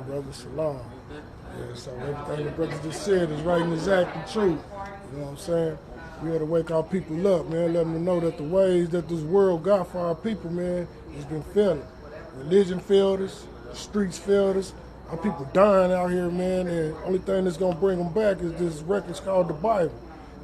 brother. Shalom. Yeah, so everything the brother just said is right and exact the truth. You know what I'm saying? We had to wake our people up, man, letting them know that the ways that this world got for our people, man, has been failing. Religion failed us, the streets failed us, our people dying out here, man, and the only thing that's gonna bring them back is this records called the Bible.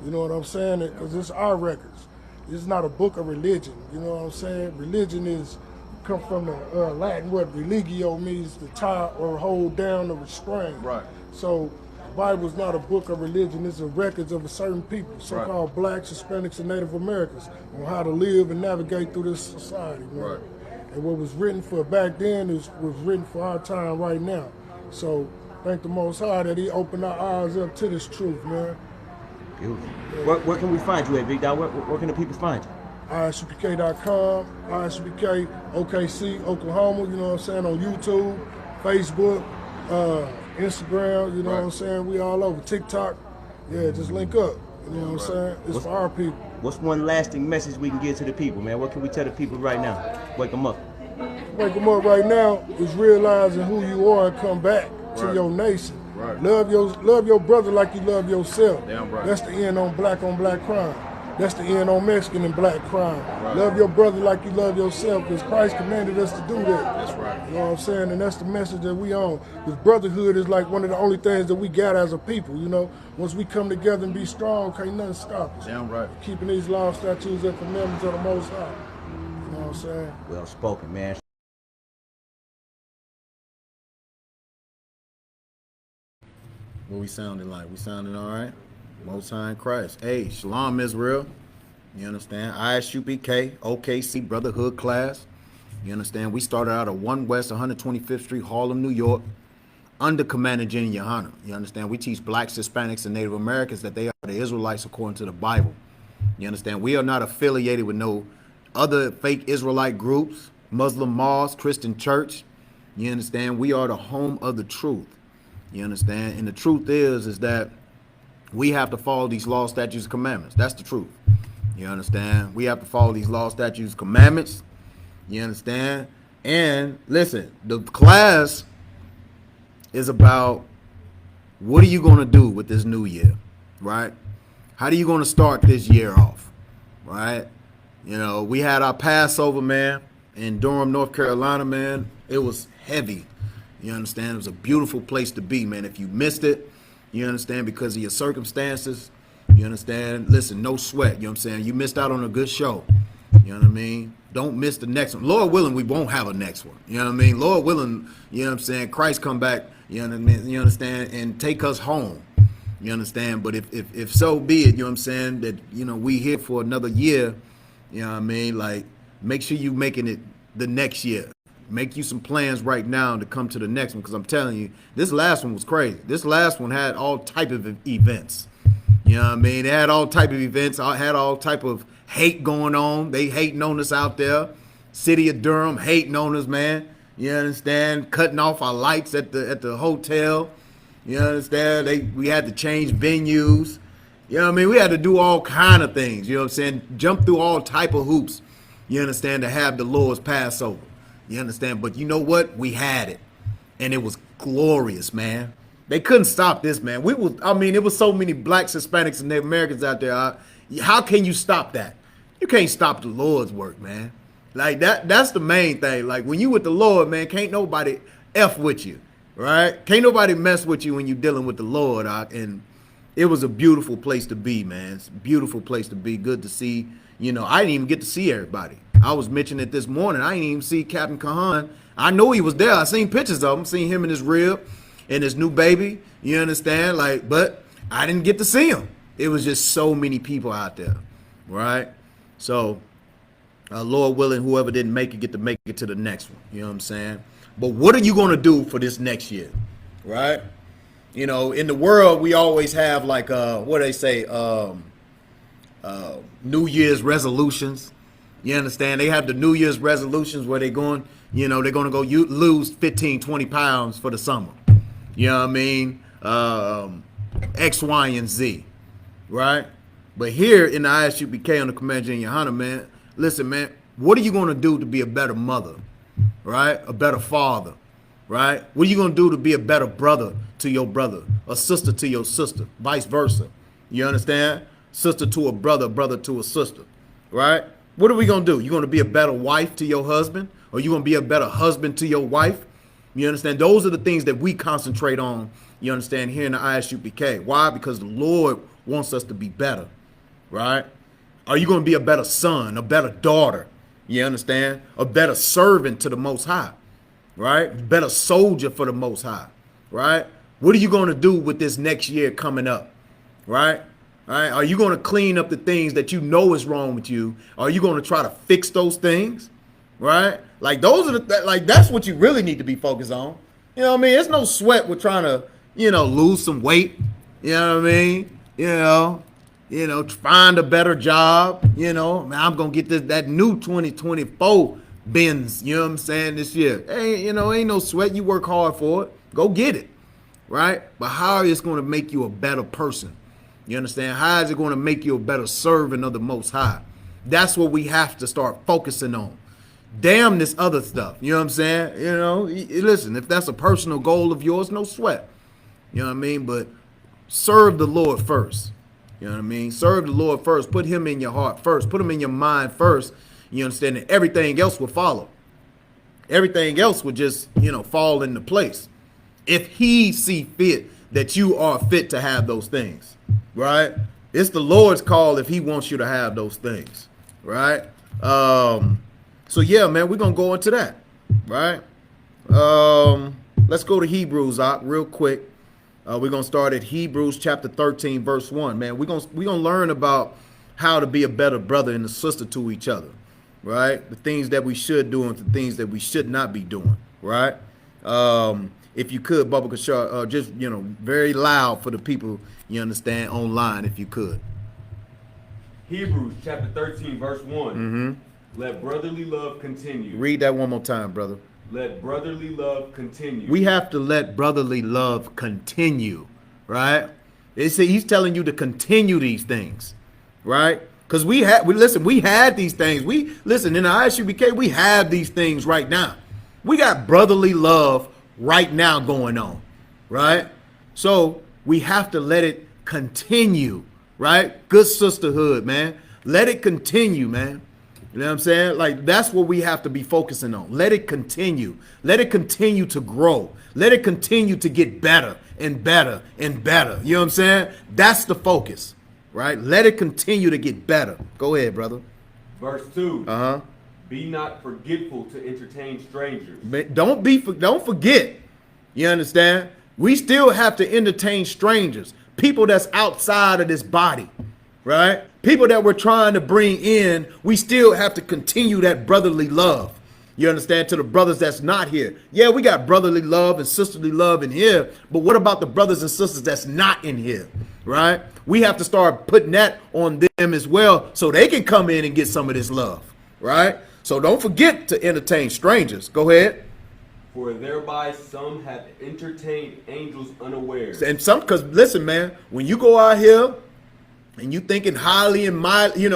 You know what I'm saying? Because it's our records. It's not a book of religion. You know what I'm saying? Religion is come from the Latin word religio, means to tie or hold down or restrain. Right. So the Bible is not a book of religion. It's a records of a certain people, so-called blacks, Hispanics, and Native Americans, on how to live and navigate through this society. Man. Right. And what was written for back then was written for our time right now. So thank the Most High that He opened our eyes up to this truth, man. Beautiful. Where can we find you at, Big Dog? Where can the people find you? Isupk.com, Isupk, OKC, Oklahoma, you know what I'm saying, on YouTube, Facebook, Instagram, you know what I'm saying, we all over, TikTok, yeah, just link up, you know what I'm saying, it's for our people. What's one lasting message we can give to the people, man? What can we tell the people right now? Wake them up. Wake them up right now is realizing who you are and come back to your nation. Right. Love your brother like you love yourself. Damn right. That's the end on black crime. That's the end on Mexican and black crime. Right. Love your brother like you love yourself, because Christ commanded us to do that. That's right. You know what I'm saying? And that's the message that we on. Because brotherhood is like one of the only things that we got as a people, you know? Once we come together and be strong, can't nothing stop us. Damn right. Keeping these laws, statutes, and commandments of the Most High. You know what I'm saying? Well spoken, man. What we sounding like? We sounding all right? Most High in Christ. Hey, Shalom Israel. You understand? Isupk, OKC Brotherhood class. You understand? We started out at 1 West 125th Street, Harlem, New York, under Commander Jenny Yohana. You understand? We teach blacks, Hispanics, and Native Americans that they are the Israelites according to the Bible. You understand? We are not affiliated with no other fake Israelite groups, Muslim mosques, Christian church. You understand? We are the home of the truth. You understand? And the truth is that we have to follow these laws, statutes, and commandments. That's the truth. You understand? We have to follow these laws, statutes, commandments. You understand? And listen, the class is about what are you going to do with this new year, right? How are you going to start this year off, right? You know, we had our Passover, man, in Durham, North Carolina, man. It was heavy. You understand? It was a beautiful place to be, man. If you missed it, you understand, because of your circumstances, you understand, listen, no sweat, you know what I'm saying? You missed out on a good show, you know what I mean? Don't miss the next one. Lord willing, we won't have a next one, you know what I mean? Lord willing, you know what I'm saying, Christ come back, you know what I mean, you understand, and take us home, you understand? But if so be it, you know what I'm saying, that, you know, we here for another year, you know what I mean? Like, make sure you making it the next year. Make you some plans right now to come to the next one, because I'm telling you, this last one was crazy. This last one had all type of events. You know what I mean? They had all type of events. I had all type of hate going on. They hating on us out there. City of Durham hating on us, man. You understand? Cutting off our lights at the hotel. You understand? We had to change venues. You know what I mean? We had to do all kind of things. You know what I'm saying? Jump through all type of hoops. You understand? To have the Lord's Passover. You understand? But you know what? We had it. And it was glorious, man. They couldn't stop this, man. It was so many blacks, Hispanics, and Native Americans out there. How can you stop that? You can't stop the Lord's work, man. Like, that's the main thing. Like, when you with the Lord, man, can't nobody F with you, right? Can't nobody mess with you when you dealing with the Lord. And it was a beautiful place to be, man. It's a beautiful place to be. Good to see. You know, I didn't even get to see everybody. I was mentioning it this morning. I didn't even see Captain Kahan. I know he was there. I seen pictures of him. Seen him and his rib and his new baby. You understand? Like, but I didn't get to see him. It was just so many people out there, right? So, Lord willing, whoever didn't make it get to make it to the next one. You know what I'm saying? But what are you going to do for this next year, right? You know, in the world, we always have like, what do they say, New Year's resolutions. You understand? They have the New Year's resolutions where they're going, you know, they're going to go lose 15, 20 pounds for the summer. You know what I mean? X, Y, and Z, right? But here in the Isupk on the Commander Jenny Yohana, man, listen, man, what are you going to do to be a better mother, right? A better father, right? What are you going to do to be a better brother to your brother, a sister to your sister, vice versa? You understand? Sister to a brother to a sister, right? What are we going to do? You going to be a better wife to your husband, or you going to be a better husband to your wife? You understand? Those are the things that we concentrate on, you understand, here in the ISUPK. Why? Because the Lord wants us to be better, right? Are you going to be a better son, a better daughter? You understand? A better servant to the Most High, right? Better soldier for the Most High, right? What are you going to do with this next year coming up, right? All right? Are you going to clean up the things that you know is wrong with you? Are you going to try to fix those things, right? Like those are that's what you really need to be focused on. You know what I mean? It's no sweat with trying to, lose some weight. You know what I mean? Find a better job. Man, I'm gonna get that new 2024 Benz. You know what I'm saying? This year, hey, ain't no sweat. You work hard for it. Go get it, right? But how is it going to make you a better person? You understand? How is it going to make you a better servant of the Most High? That's what we have to start focusing on. Damn this other stuff. You know what I'm saying? Listen, if that's a personal goal of yours, no sweat. You know what I mean? But serve the Lord first. You know what I mean? Serve the Lord first. Put him in your heart first. Put him in your mind first. You understand? And everything else will follow. Everything else will just, fall into place. If he see fit that you are fit to have those things, right? It's the Lord's call if he wants you to have those things, right? So yeah, man, we're going to go into that, right? Let's go to Hebrews, real quick. We're going to start at Hebrews chapter 13, verse 1, man. We're going to learn about how to be a better brother and a sister to each other, right? The things that we should do and the things that we should not be doing, right? If you could, Bubba Kashar, just, very loud for the people, you understand, online, if you could. Hebrews chapter 13, verse 1. Mm-hmm. Let brotherly love continue. Read that one more time, brother. Let brotherly love continue. We have to let brotherly love continue, right? He's telling you to continue these things, right? Because we had these things. In the ISUBK, we have these things right now. We got brotherly love right now going on, right? So we have to let it continue, right? Good sisterhood, man. Let it continue, man. You know what I'm saying? Like, that's what we have to be focusing on. Let it continue. Let it continue to grow. Let it continue to get better and better and better. You know what I'm saying? That's the focus, right? Let it continue to get better. Go ahead, brother. Verse 2. Uh-huh. Be not forgetful to entertain strangers. But don't forget. You understand? We still have to entertain strangers, people that's outside of this body, right? People that we're trying to bring in. We still have to continue that brotherly love. You understand? To the brothers that's not here. Yeah, we got brotherly love and sisterly love in here, but what about the brothers and sisters that's not in here, right? We have to start putting that on them as well so they can come in and get some of this love, right? So don't forget to entertain strangers. Go ahead. For thereby some have entertained angels unawares. And some, because listen, man, when you go out here and you thinking highly and mighty,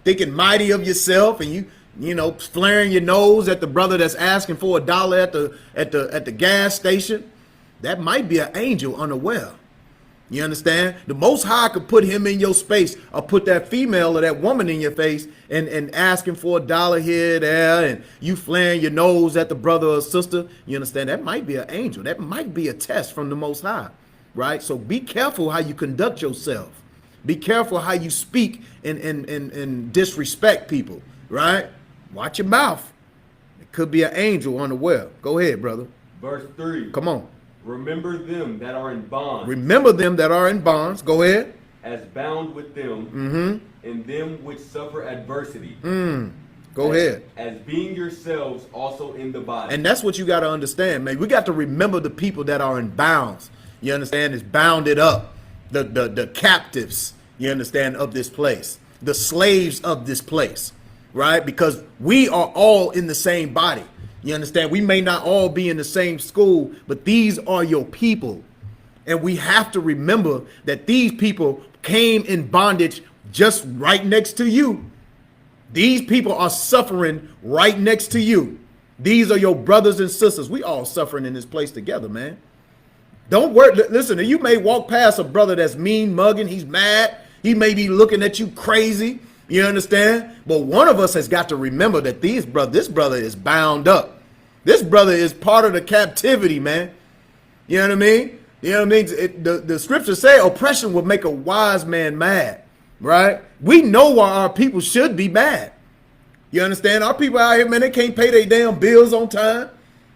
thinking mighty of yourself, and you flaring your nose at the brother that's asking for $1 at the gas station, that might be an angel unaware. You understand? The Most High could put him in your space, or put that female or that woman in your face and asking for $1 here, there, and you flaring your nose at the brother or sister. You understand? That might be an angel. That might be a test from the Most High, right? So be careful how you conduct yourself. Be careful how you speak and disrespect people, right? Watch your mouth. It could be an angel unaware. Go ahead, brother. Verse 3. Come on. Remember them that are in bonds. Remember them that are in bonds. Go ahead. As bound with them, and them which suffer adversity. Go ahead. As being yourselves also in the body. And that's what you got to understand, man. We got to remember the people that are in bounds. You understand? It's bounded up. The captives, you understand, of this place. The slaves of this place, right? Because we are all in the same body. You understand? We may not all be in the same school, but these are your people. And we have to remember that these people came in bondage just right next to you. These people are suffering right next to you. These are your brothers and sisters. We all suffering in this place together, man. Don't worry. Listen, you may walk past a brother that's mean mugging. He's mad. He may be looking at you crazy. You understand? But one of us has got to remember that this brother is bound up. This brother is part of the captivity, man. You know what I mean? You know what I mean? The scriptures say oppression will make a wise man mad, right? We know why our people should be mad. You understand? Our people out here, man, they can't pay their damn bills on time.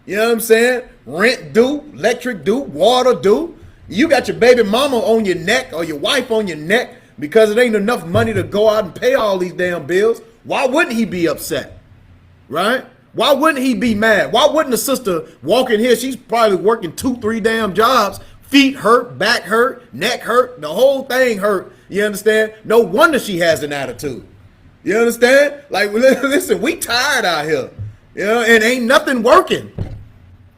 You know what I'm saying? Rent due, electric due, water due. You got your baby mama on your neck or your wife on your neck because it ain't enough money to go out and pay all these damn bills. Why wouldn't he be upset? Right? Why wouldn't he be mad? Why wouldn't the sister walk in here? She's probably working 2-3 damn jobs. Feet hurt, back hurt, neck hurt, the whole thing hurt. You understand? No wonder she has an attitude. You understand? Like, listen, we tired out here. You know, and ain't nothing working.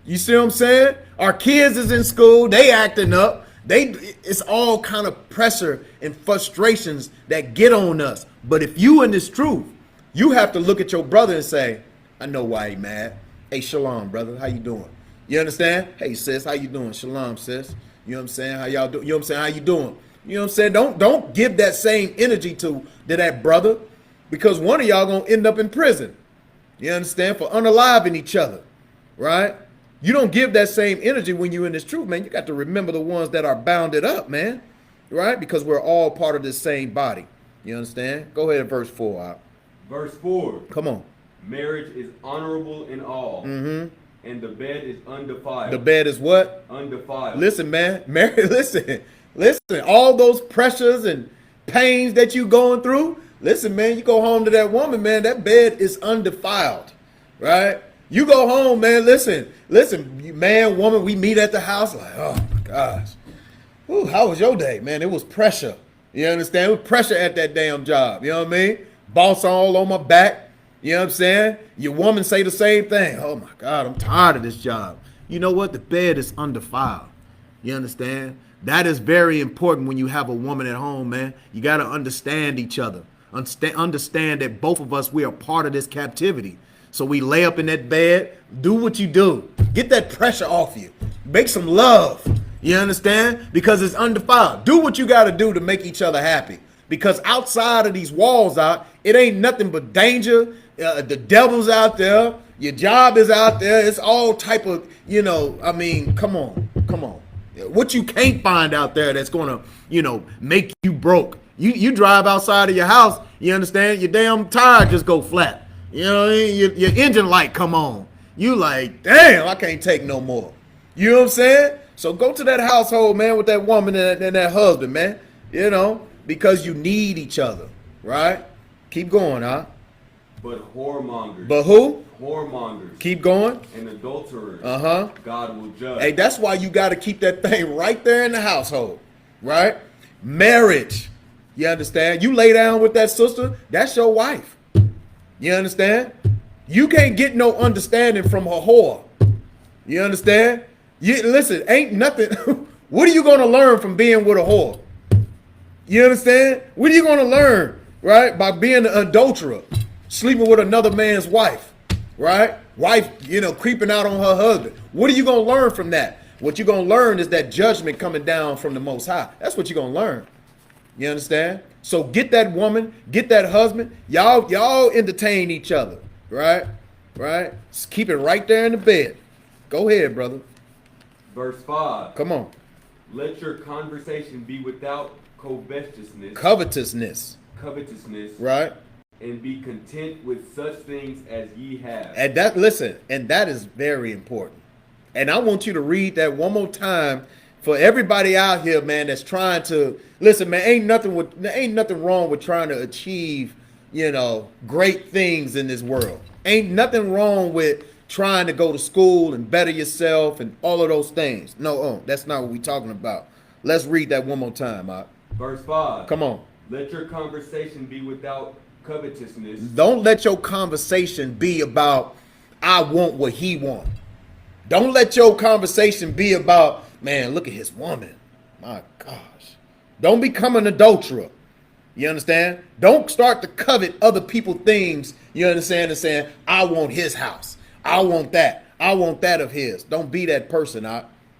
You see what I'm saying? Our kids is in school, they acting up. It's all kind of pressure and frustrations that get on us. But if you in this truth, you have to look at your brother and say, I know why he mad. Hey, shalom, brother. How you doing? You understand? Hey, sis, how you doing? Shalom, sis. You know what I'm saying? How y'all doing? You know what I'm saying? How you doing? You know what I'm saying? Don't give that same energy to that brother, because one of y'all gonna end up in prison. You understand? For unaliving each other, right? You don't give that same energy when you're in this truth, man. You got to remember the ones that are bounded up, man, right? Because we're all part of this same body. You understand? Go ahead, verse 4. Out. Verse 4. Come on. Marriage is honorable in all, and the bed is undefiled. The bed is what? Undefiled. Listen, man. Marriage. Listen. All those pressures and pains that you going through. Listen, man. You go home to that woman, man. That bed is undefiled, right? You go home, man. Listen, man, woman. We meet at the house. Like, oh my gosh, ooh, how was your day, man? It was pressure. You understand? It was pressure at that damn job. You know what I mean? Boss all on my back. You know what I'm saying? Your woman say the same thing. Oh my God, I'm tired of this job. You know what? The bed is undefiled. You understand? That is very important when you have a woman at home, man. You got to understand each other. Understand that both of us, we are part of this captivity. So we lay up in that bed, do what you do. Get that pressure off you. Make some love. You understand? Because it's undefiled. Do what you got to do to make each other happy. Because outside of these walls out, it ain't nothing but danger. The devil's out there. Your job is out there. It's all type of, I mean, come on. What you can't find out there that's going to, make you broke. You drive outside of your house, you understand? Your damn tire just go flat. You know what I mean? Your engine light come on. You like, damn, I can't take no more. You know what I'm saying? So go to that household, man, with that woman and that husband, man. Because you need each other, right? Keep going, huh? But whoremongers. But who? Whoremongers. Keep going. And adulterers. God will judge. Hey, that's why you got to keep that thing right there in the household, right? Marriage. You understand? You lay down with that sister, that's your wife. You understand? You can't get no understanding from her whore. You understand? Listen, ain't nothing. What are you going to learn from being with a whore? You understand? What are you going to learn, right? By being an adulterer, sleeping with another man's wife, right? Wife, creeping out on her husband. What are you going to learn from that? What you're going to learn is that judgment coming down from the Most High. That's what you're going to learn. You understand? So get that woman, get that husband. Y'all entertain each other, right? Right? Just keep it right there in the bed. Go ahead, brother. Verse 5. Come on. Let your conversation be without covetousness. Covetousness. Right. And be content with such things as ye have. And that is very important. And I want you to read that one more time for everybody out here, man, that's trying to listen, man. Ain't nothing wrong with trying to achieve, great things in this world. Ain't nothing wrong with trying to go to school and better yourself and all of those things. No, that's not what we're talking about. Let's read that one more time. Verse 5. Come on. Let your conversation be without covetousness. Don't let your conversation be about, I want what he wants. Don't let your conversation be about, man, look at his woman. My gosh. Don't become an adulterer. You understand? Don't start to covet other people's things, you understand, and saying, I want his house. I want that. I want that of his. Don't be that person,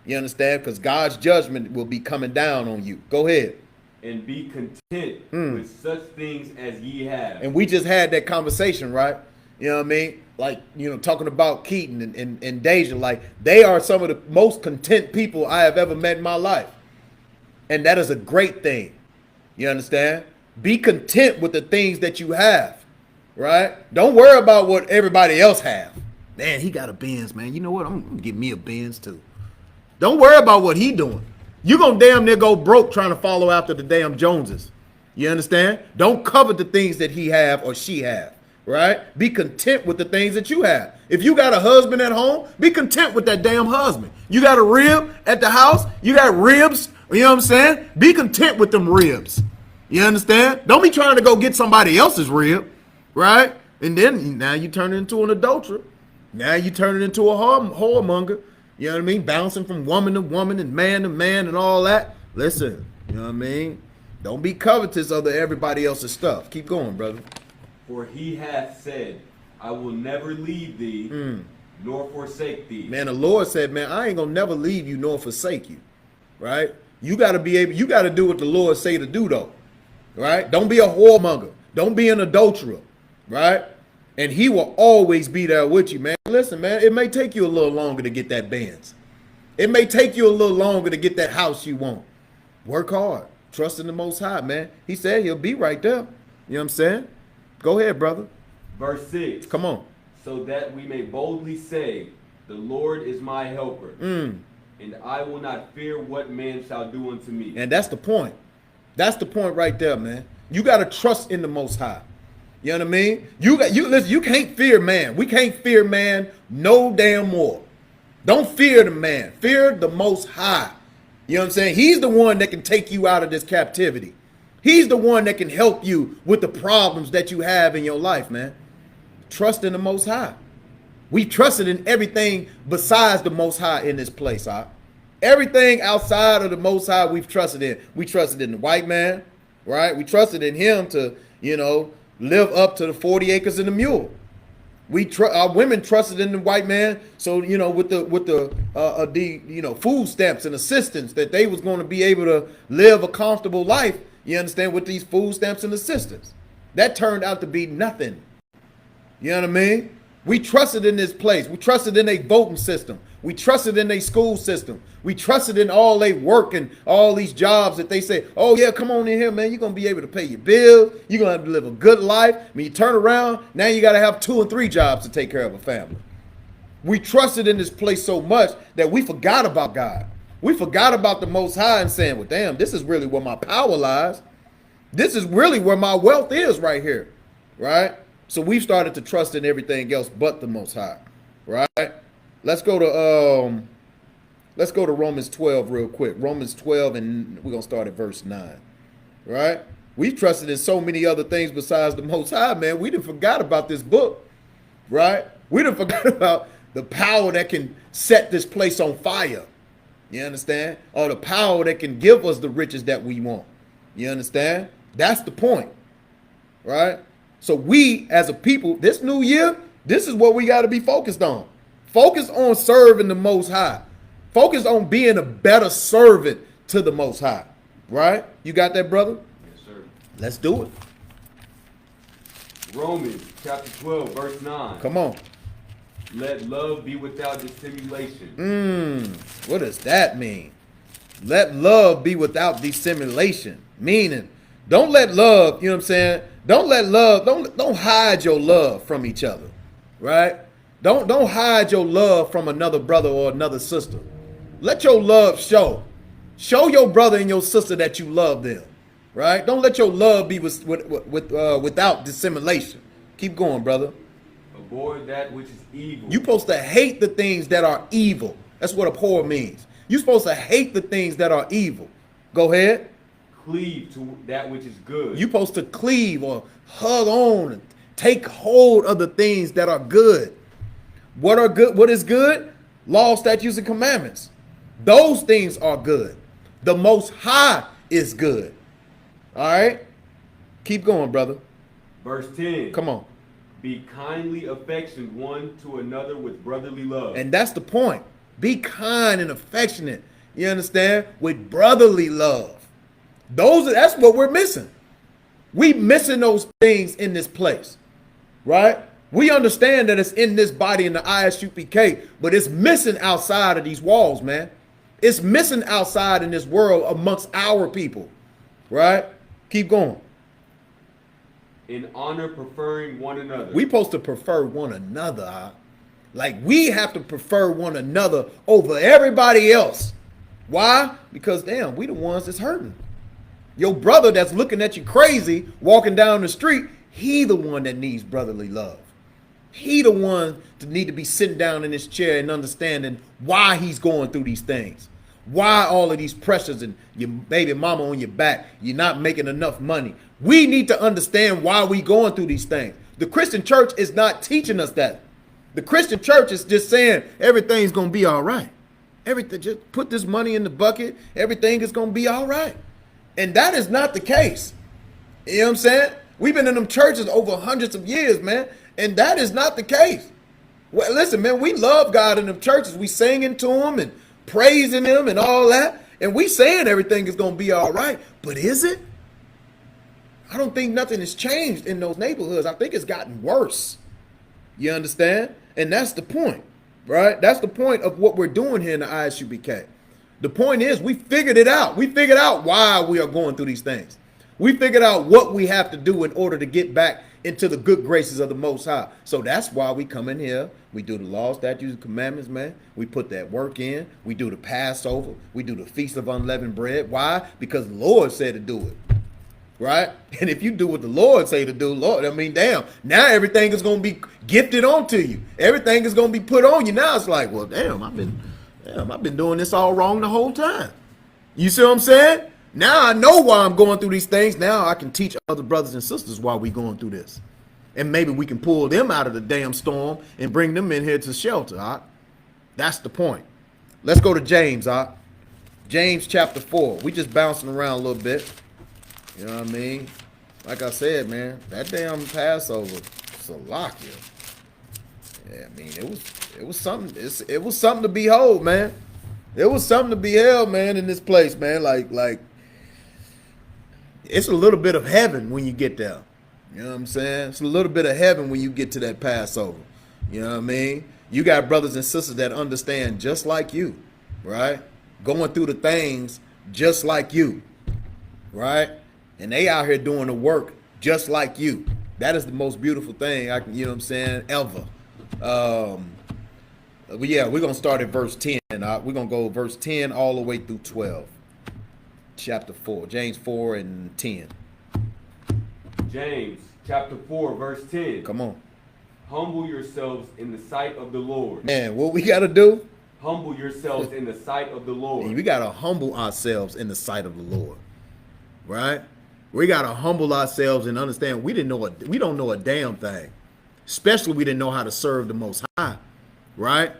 you understand? Because God's judgment will be coming down on you. Go ahead. And be content with such things as ye have. And we just had that conversation, right? You know what I mean? Like, talking about Keaton and Deja. Like, they are some of the most content people I have ever met in my life. And that is a great thing. You understand? Be content with the things that you have, right? Don't worry about what everybody else have. Man, he got a Benz, man. You know what? I'm going to get me a Benz, too. Don't worry about what he doing. You're going to damn near go broke trying to follow after the damn Joneses. You understand? Don't covet the things that he have or she have, right? Be content with the things that you have. If you got a husband at home, be content with that damn husband. You got a rib at the house, you got ribs, you know what I'm saying? Be content with them ribs. You understand? Don't be trying to go get somebody else's rib, right? And then now you turn it into an adulterer. Now you turn it into a whoremonger. You know what I mean? Bouncing from woman to woman and man to man and all that. Listen, you know what I mean? Don't be covetous of everybody else's stuff. Keep going, brother. For he hath said, I will never leave thee, nor forsake thee. Man, the Lord said, man, I ain't gonna never leave you nor forsake you. Right? You gotta do what the Lord say to do, though. Right? Don't be a whoremonger. Don't be an adulterer. Right? And he will always be there with you, man. Listen, man, it may take you a little longer to get that Benz. It may take you a little longer to get that house you want. Work hard. Trust in the Most High, man. He said he'll be right there. You know what I'm saying? Go ahead, brother. Verse 6. Come on. So that we may boldly say, the Lord is my helper, and I will not fear what man shall do unto me. And that's the point. That's the point right there, man. You got to trust in the Most High. You know what I mean? Listen, you can't fear man. We can't fear man no damn more. Don't fear the man. Fear the Most High. You know what I'm saying? He's the one that can take you out of this captivity. He's the one that can help you with the problems that you have in your life, man. Trust in the Most High. We trusted in everything besides the Most High in this place, Everything outside of the Most High we've trusted in. We trusted in the white man, right? We trusted in him to, live up to the 40 acres and the mule. Our women trusted in the white man, so with the food stamps and assistance that they was going to be able to live a comfortable life. You understand, with these food stamps and assistance, that turned out to be nothing. You know what I mean? We trusted in this place. We trusted in a voting system. We trusted in a school system. We trusted in all they work and all these jobs that they say, oh yeah, come on in here, man. You're going to be able to pay your bills. You're going to have to live a good life. When you turn around, now you got to have 2 and 3 jobs to take care of a family. We trusted in this place so much that we forgot about God. We forgot about the Most High and saying, well, damn, this is really where my power lies. This is really where my wealth is right here, right? So we've started to trust in everything else but the Most High, right? Let's go to Romans 12 real quick. Romans 12, and we're gonna start at verse 9, right? We've trusted in so many other things besides the Most High, man. We done forgot about this book, right? We done forgot about the power that can set this place on fire. You understand? Or the power that can give us the riches that we want. You understand? That's the point, right? So we, as a people, this new year, this is what we got to be focused on. Focus on serving the Most High. Focus on being a better servant to the Most High, right? You got that, brother? Yes, sir. Let's do it. Romans chapter 12, verse 9. Come on. Let love be without dissimulation. What does that mean? Let love be without dissimulation. Meaning, don't let love, you know what I'm saying? Don't hide your love from each other, right? Don't hide your love from another brother or another sister. Let your love show. Show your brother and your sister that you love them, right? Don't let your love be without dissimulation. Keep going, brother. Avoid that which is evil. You're supposed to hate the things that are evil. That's what abhor means. You're supposed to hate the things that are evil. Go ahead. Cleave to that which is good. You're supposed to cleave or hug on and take hold of the things that are good. What are good? What is good? Law, statutes, and commandments. Those things are good. The Most High is good. All right? Keep going, brother. Verse 10. Come on. Be kindly affectioned one to another with brotherly love. And that's the point. Be kind and affectionate. You understand? With brotherly love. That's what we're missing. We missing those things in this place. Right? We understand that it's in this body in the Isupk, but it's missing outside of these walls, man. It's missing outside in this world amongst our people. Right? Keep going. In honor, preferring one another. We supposed to prefer one another. Huh? Like we have to prefer one another over everybody else. Why? Because damn, we the ones that's hurting. Your brother that's looking at you crazy walking down the street, he the one that needs brotherly love. He the one that need to be sitting down in his chair and understanding why he's going through these things. Why all of these pressures and your baby mama on your back, you're not making enough money. We need to understand why we going through these things. The Christian church is not teaching us that. The Christian church is just saying everything's going to be all right. Everything, just put this money in the bucket. Everything is going to be all right. And that is not the case. You know what I'm saying? We've been in them churches over hundreds of years, man. And that is not the case. Well, listen, man, we love God in them churches. We singing to him and praising him and all that. And we saying everything is going to be all right. But is it? I don't think nothing has changed in those neighborhoods. I think it's gotten worse. You understand? And that's the point, right? That's the point of what we're doing here in the Isupk. The point is we figured it out. We figured out why we are going through these things. We figured out what we have to do in order to get back into the good graces of the Most High. So that's why we come in here. We do the law, statutes, and commandments, man. We put that work in. We do the Passover. We do the Feast of Unleavened Bread. Why? Because the Lord said to do it. Right? And if you do what the Lord say to do, Lord, I mean, damn, now everything is going to be gifted onto you. Everything is going to be put on you. Now it's like, well, damn, I've been doing this all wrong the whole time. You see what I'm saying? Now I know why I'm going through these things. Now I can teach other brothers and sisters why we going through this. And maybe we can pull them out of the damn storm and bring them in here to shelter. Right? That's the point. Let's go to James. Right? James chapter 4. We just bouncing around a little bit. You know what I mean? Like I said, man, that damn Passover, Salakia. Yeah, I mean, it was something. It was something to behold, man. It was something to behold, man, in this place, man. Like, it's a little bit of heaven when you get there. You know what I'm saying? It's a little bit of heaven when you get to that Passover. You know what I mean? You got brothers and sisters that understand just like you, right? Going through the things just like you, right? And they out here doing the work just like you. That is the most beautiful thing, you know what I'm saying, ever. But yeah, we're going to start at verse 10. We're going to go verse 10 all the way through 12. Chapter 4. James 4 and 10. James chapter 4, verse 10. Come on. Humble yourselves in the sight of the Lord. Man, what we got to do? Humble yourselves in the sight of the Lord. We got to humble ourselves in the sight of the Lord. Right? We got to humble ourselves and understand we don't know a damn thing. Especially we didn't know how to serve the Most High. Right?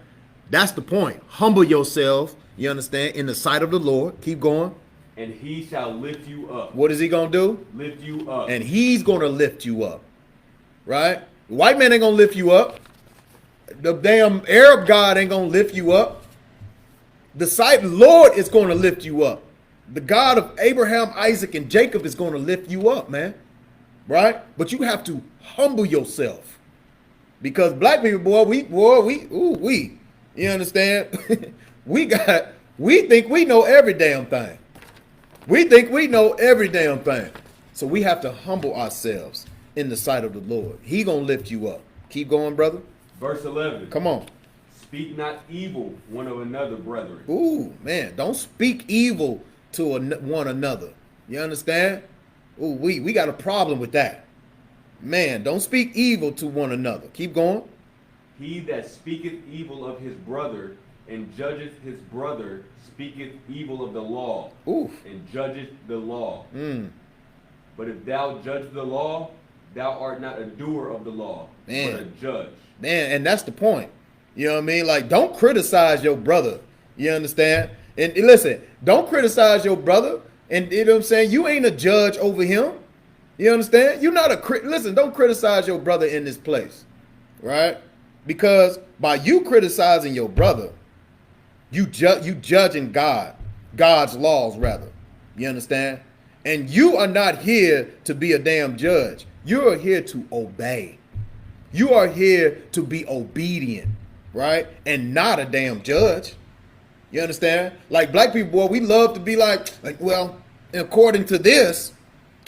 That's the point. Humble yourself, you understand, in the sight of the Lord. Keep going. And he shall lift you up. What is he going to do? Lift you up. And he's going to lift you up. Right? The white man ain't going to lift you up. The damn Arab God ain't going to lift you up. The Lord is going to lift you up. The God of Abraham, Isaac, and Jacob is going to lift you up, man. Right? But you have to humble yourself. Because black people, we, you understand? we think we know every damn thing. We think we know every damn thing. So we have to humble ourselves in the sight of the Lord. He gonna lift you up. Keep going, brother. Verse 11. Come on. Speak not evil one of another, brethren. Ooh, man, don't speak evil to one another. You understand? Ooh, we got a problem with that. Man, don't speak evil to one another. Keep going. He that speaketh evil of his brother and judgeth his brother speaketh evil of the law. Oof. And judgeth the law. Mm. But if thou judge the law, thou art not a doer of the law, Man. but a judge. Man, and that's the point. You know what I mean? Like, don't criticize your brother. You understand? And listen, don't criticize your brother. And you know what I'm saying? You ain't a judge over him. You understand? You're not listen, don't criticize your brother in this place, right? Because by you criticizing your brother, you judging God's laws rather. You understand? And you are not here to be a damn judge. You are here to obey. You are here to be obedient, right? And not a damn judge. You understand? Like black people, boy, we love to be like, well, according to this,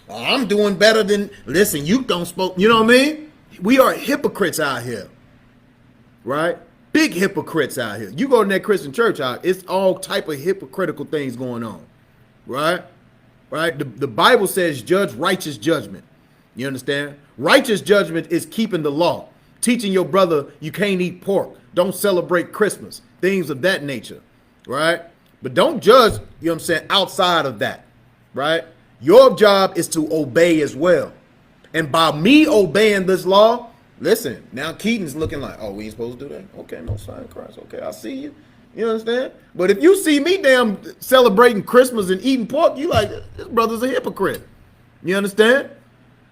I'm doing better than, listen, you don't spoke, you know what I mean? We are hypocrites out here, right? Big hypocrites out here. You go to that Christian church out, it's all type of hypocritical things going on, right? Right? The Bible says judge righteous judgment. You understand? Righteous judgment is keeping the law, teaching your brother you can't eat pork, don't celebrate Christmas, things of that nature, right? But don't judge, you know what I'm saying, outside of that, right? Your job is to obey as well. And by me obeying this law, listen, now Keaton's looking like, oh, we ain't supposed to do that? Okay, no sign of Christ. Okay, I see you. You understand? But if you see me damn celebrating Christmas and eating pork, you like, this brother's a hypocrite. You understand?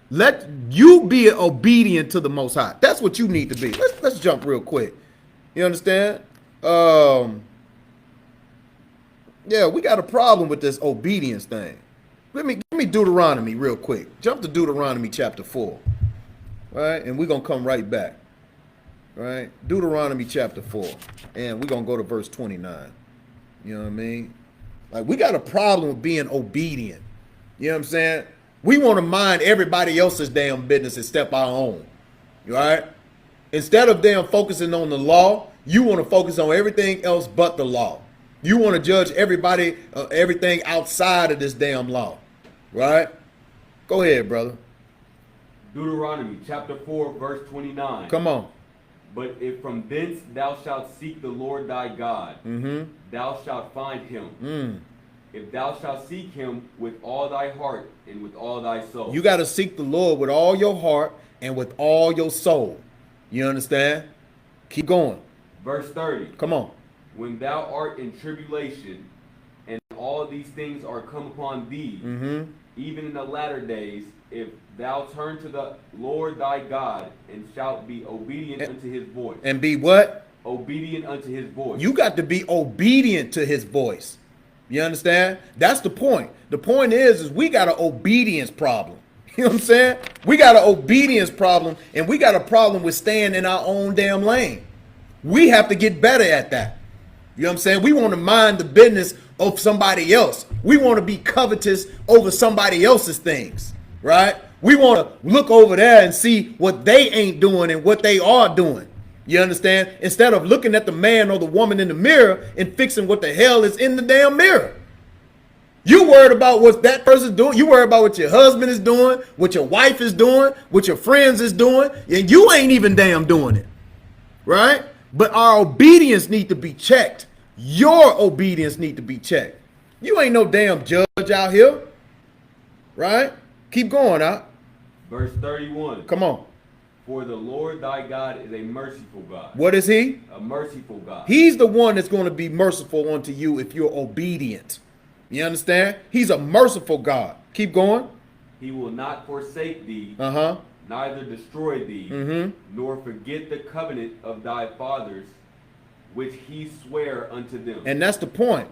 Let you be obedient to the Most High. That's what you need to be. Let's jump real quick. You understand? Yeah, we got a problem with this obedience thing. Give me Deuteronomy real quick. Jump to Deuteronomy chapter 4. Right? And we're going to come right back. Right? Deuteronomy chapter 4. And we're going to go to verse 29. You know what I mean? Like, we got a problem with being obedient. You know what I'm saying? We want to mind everybody else's damn business except our own. Right? Instead of them focusing on the law, you want to focus on everything else but the law. You want to judge everybody, everything outside of this damn law. Right? Go ahead, brother. Deuteronomy chapter 4, verse 29. Come on. But if from thence thou shalt seek the Lord thy God, thou shalt find him. If thou shalt seek him with all thy heart and with all thy soul. You got to seek the Lord with all your heart and with all your soul. You understand? Keep going. Verse 30. Come on. When thou art in tribulation, and all these things are come upon thee, even in the latter days, if thou turn to the Lord thy God, and shalt be obedient unto his voice. And be what? Obedient unto his voice. You got to be obedient to his voice. You understand? That's the point. The point is we got an obedience problem. You know what I'm saying? We got an obedience problem, and we got a problem with staying in our own damn lane. We have to get better at that. You know what I'm saying? We want to mind the business of somebody else. We want to be covetous over somebody else's things, right? We want to look over there and see what they ain't doing and what they are doing. You understand? Instead of looking at the man or the woman in the mirror and fixing what the hell is in the damn mirror. You worried about what that person's doing. You worried about what your husband is doing, what your wife is doing, what your friends is doing, and you ain't even damn doing it, right? But our obedience need to be checked. Your obedience need to be checked. You ain't no damn judge out here, right? Keep going out. Verse 31. Come on. For the Lord thy God is a merciful God. What is he? A merciful God. He's the one that's going to be merciful unto you if you're obedient. You understand? He's a merciful God. Keep going. He will not forsake thee, neither destroy thee, nor forget the covenant of thy fathers, which he sware unto them. And that's the point,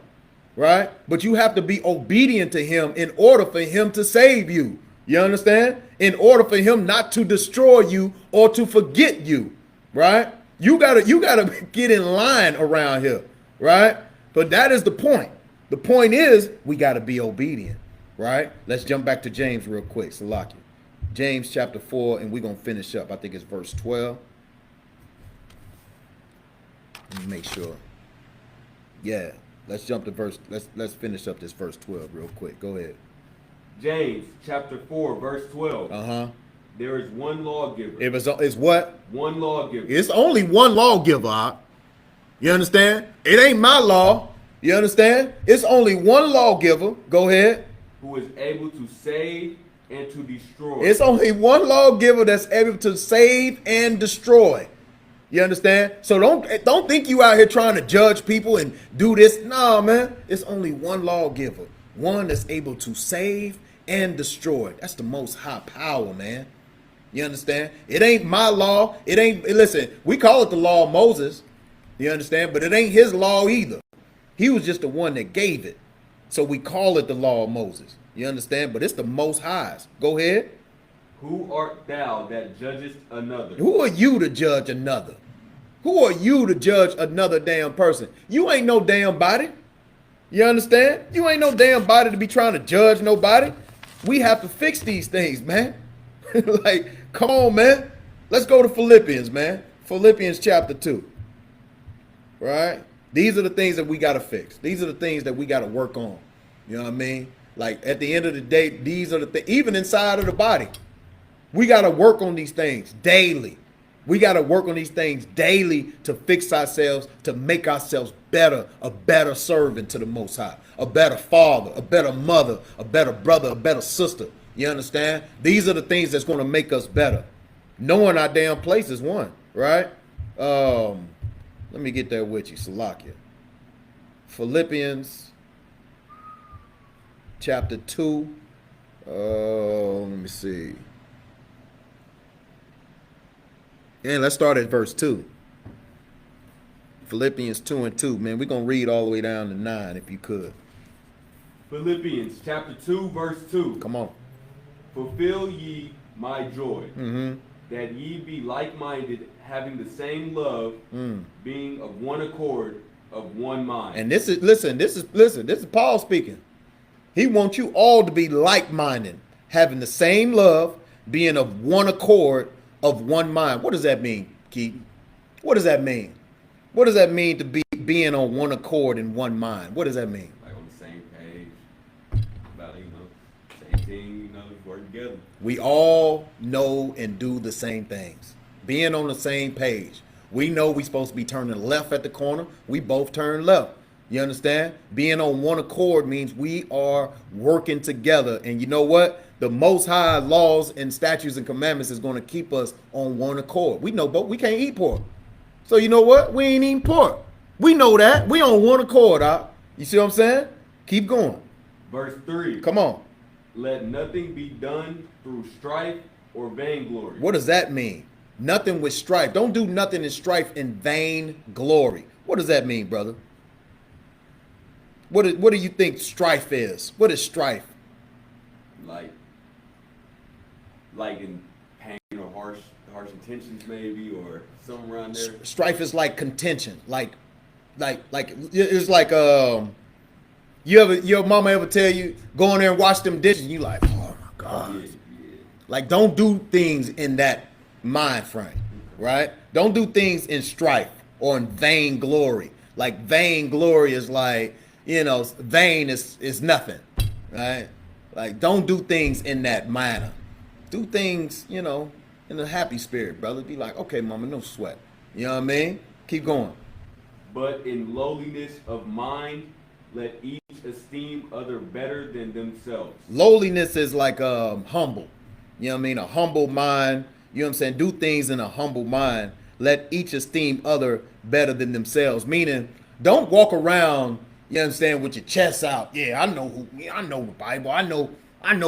right? But you have to be obedient to him in order for him to save you. You understand? In order for him not to destroy you or to forget you, right? You gotta get in line around here, right? But that is the point. The point is we gotta be obedient, right? Let's jump back to James real quick, Salaki. James chapter 4, and we're gonna finish up. I think it's verse 12. Let me make sure. Yeah, let's jump to verse. Let's finish up this verse 12 real quick. Go ahead. James chapter 4, verse 12. There is one lawgiver. It's what? One lawgiver. It's only one lawgiver. You understand? It ain't my law. You understand? It's only one lawgiver. Go ahead. Who is able to save and to destroy. It's only one lawgiver that's able to save and destroy. You understand? So don't think you out here trying to judge people and do this. No, man. It's only one lawgiver. One that's able to save and destroyed. That's the most high power, man. You understand? It ain't my law. It ain't, listen, we call it the law of Moses. You understand? But it ain't his law either. He was just the one that gave it. So we call it the law of Moses. You understand? But it's the most highs. Go ahead. Who art thou that judgest another? Who are you to judge another? Who are you to judge another damn person? You ain't no damn body. You understand? You ain't no damn body to be trying to judge nobody. We have to fix these things, man. Like, come on, man. Let's go to Philippians, man. Philippians chapter 2. Right? These are the things that we got to fix. These are the things that we got to work on. You know what I mean? Like, at the end of the day, these are the things, even inside of the body. We got to work on these things daily. We got to work on these things daily to fix ourselves, to make ourselves better, a better servant to the Most High, a better father, a better mother, a better brother, a better sister. You understand? These are the things that's going to make us better. Knowing our damn place is one, right? Let me get there with you, Salakia. Philippians chapter 2. Let me see. And let's start at verse 2. Philippians 2 and 2. Man, we're going to read all the way down to 9 if you could. Philippians chapter 2, verse 2. Come on. Fulfill ye my joy, that ye be like-minded, having the same love, being of one accord, of one mind. And this is Paul speaking. He wants you all to be like-minded, having the same love, being of one accord, of one mind. What does that mean, Keith? What does that mean? What does that mean to be being on one accord in one mind? What does that mean? Like on the same page, about, same thing, work together. We all know and do the same things. Being on the same page. We know we're supposed to be turning left at the corner. We both turn left. You understand? Being on one accord means we are working together. And you know what? The Most High laws and statutes and commandments is going to keep us on one accord. We know, but we can't eat pork. So you know what? We ain't eating pork. We know that. We on one accord, You see what I'm saying? Keep going. Verse 3. Come on. Let nothing be done through strife or vainglory. What does that mean? Nothing with strife. Don't do nothing in strife in vain glory. What does that mean, brother? What do you think strife is? What is strife? Like in pain or harsh intentions maybe, or something around there. Strife is like contention. Like it's like your mama ever tell you go in there and wash them dishes and you like, oh my God. Yeah. Like, don't do things in that mind frame, right? Don't do things in strife or in vain glory. Like, vain glory is like, vain is nothing, right? Like, don't do things in that manner. Do things, in a happy spirit, brother. Be like, okay, mama, no sweat. You know what I mean? Keep going. But in lowliness of mind, let each esteem other better than themselves. Lowliness is like humble. You know what I mean? A humble mind. You know what I'm saying? Do things in a humble mind. Let each esteem other better than themselves. Meaning, don't walk around, you understand, with your chest out. Yeah, I know the Bible. I know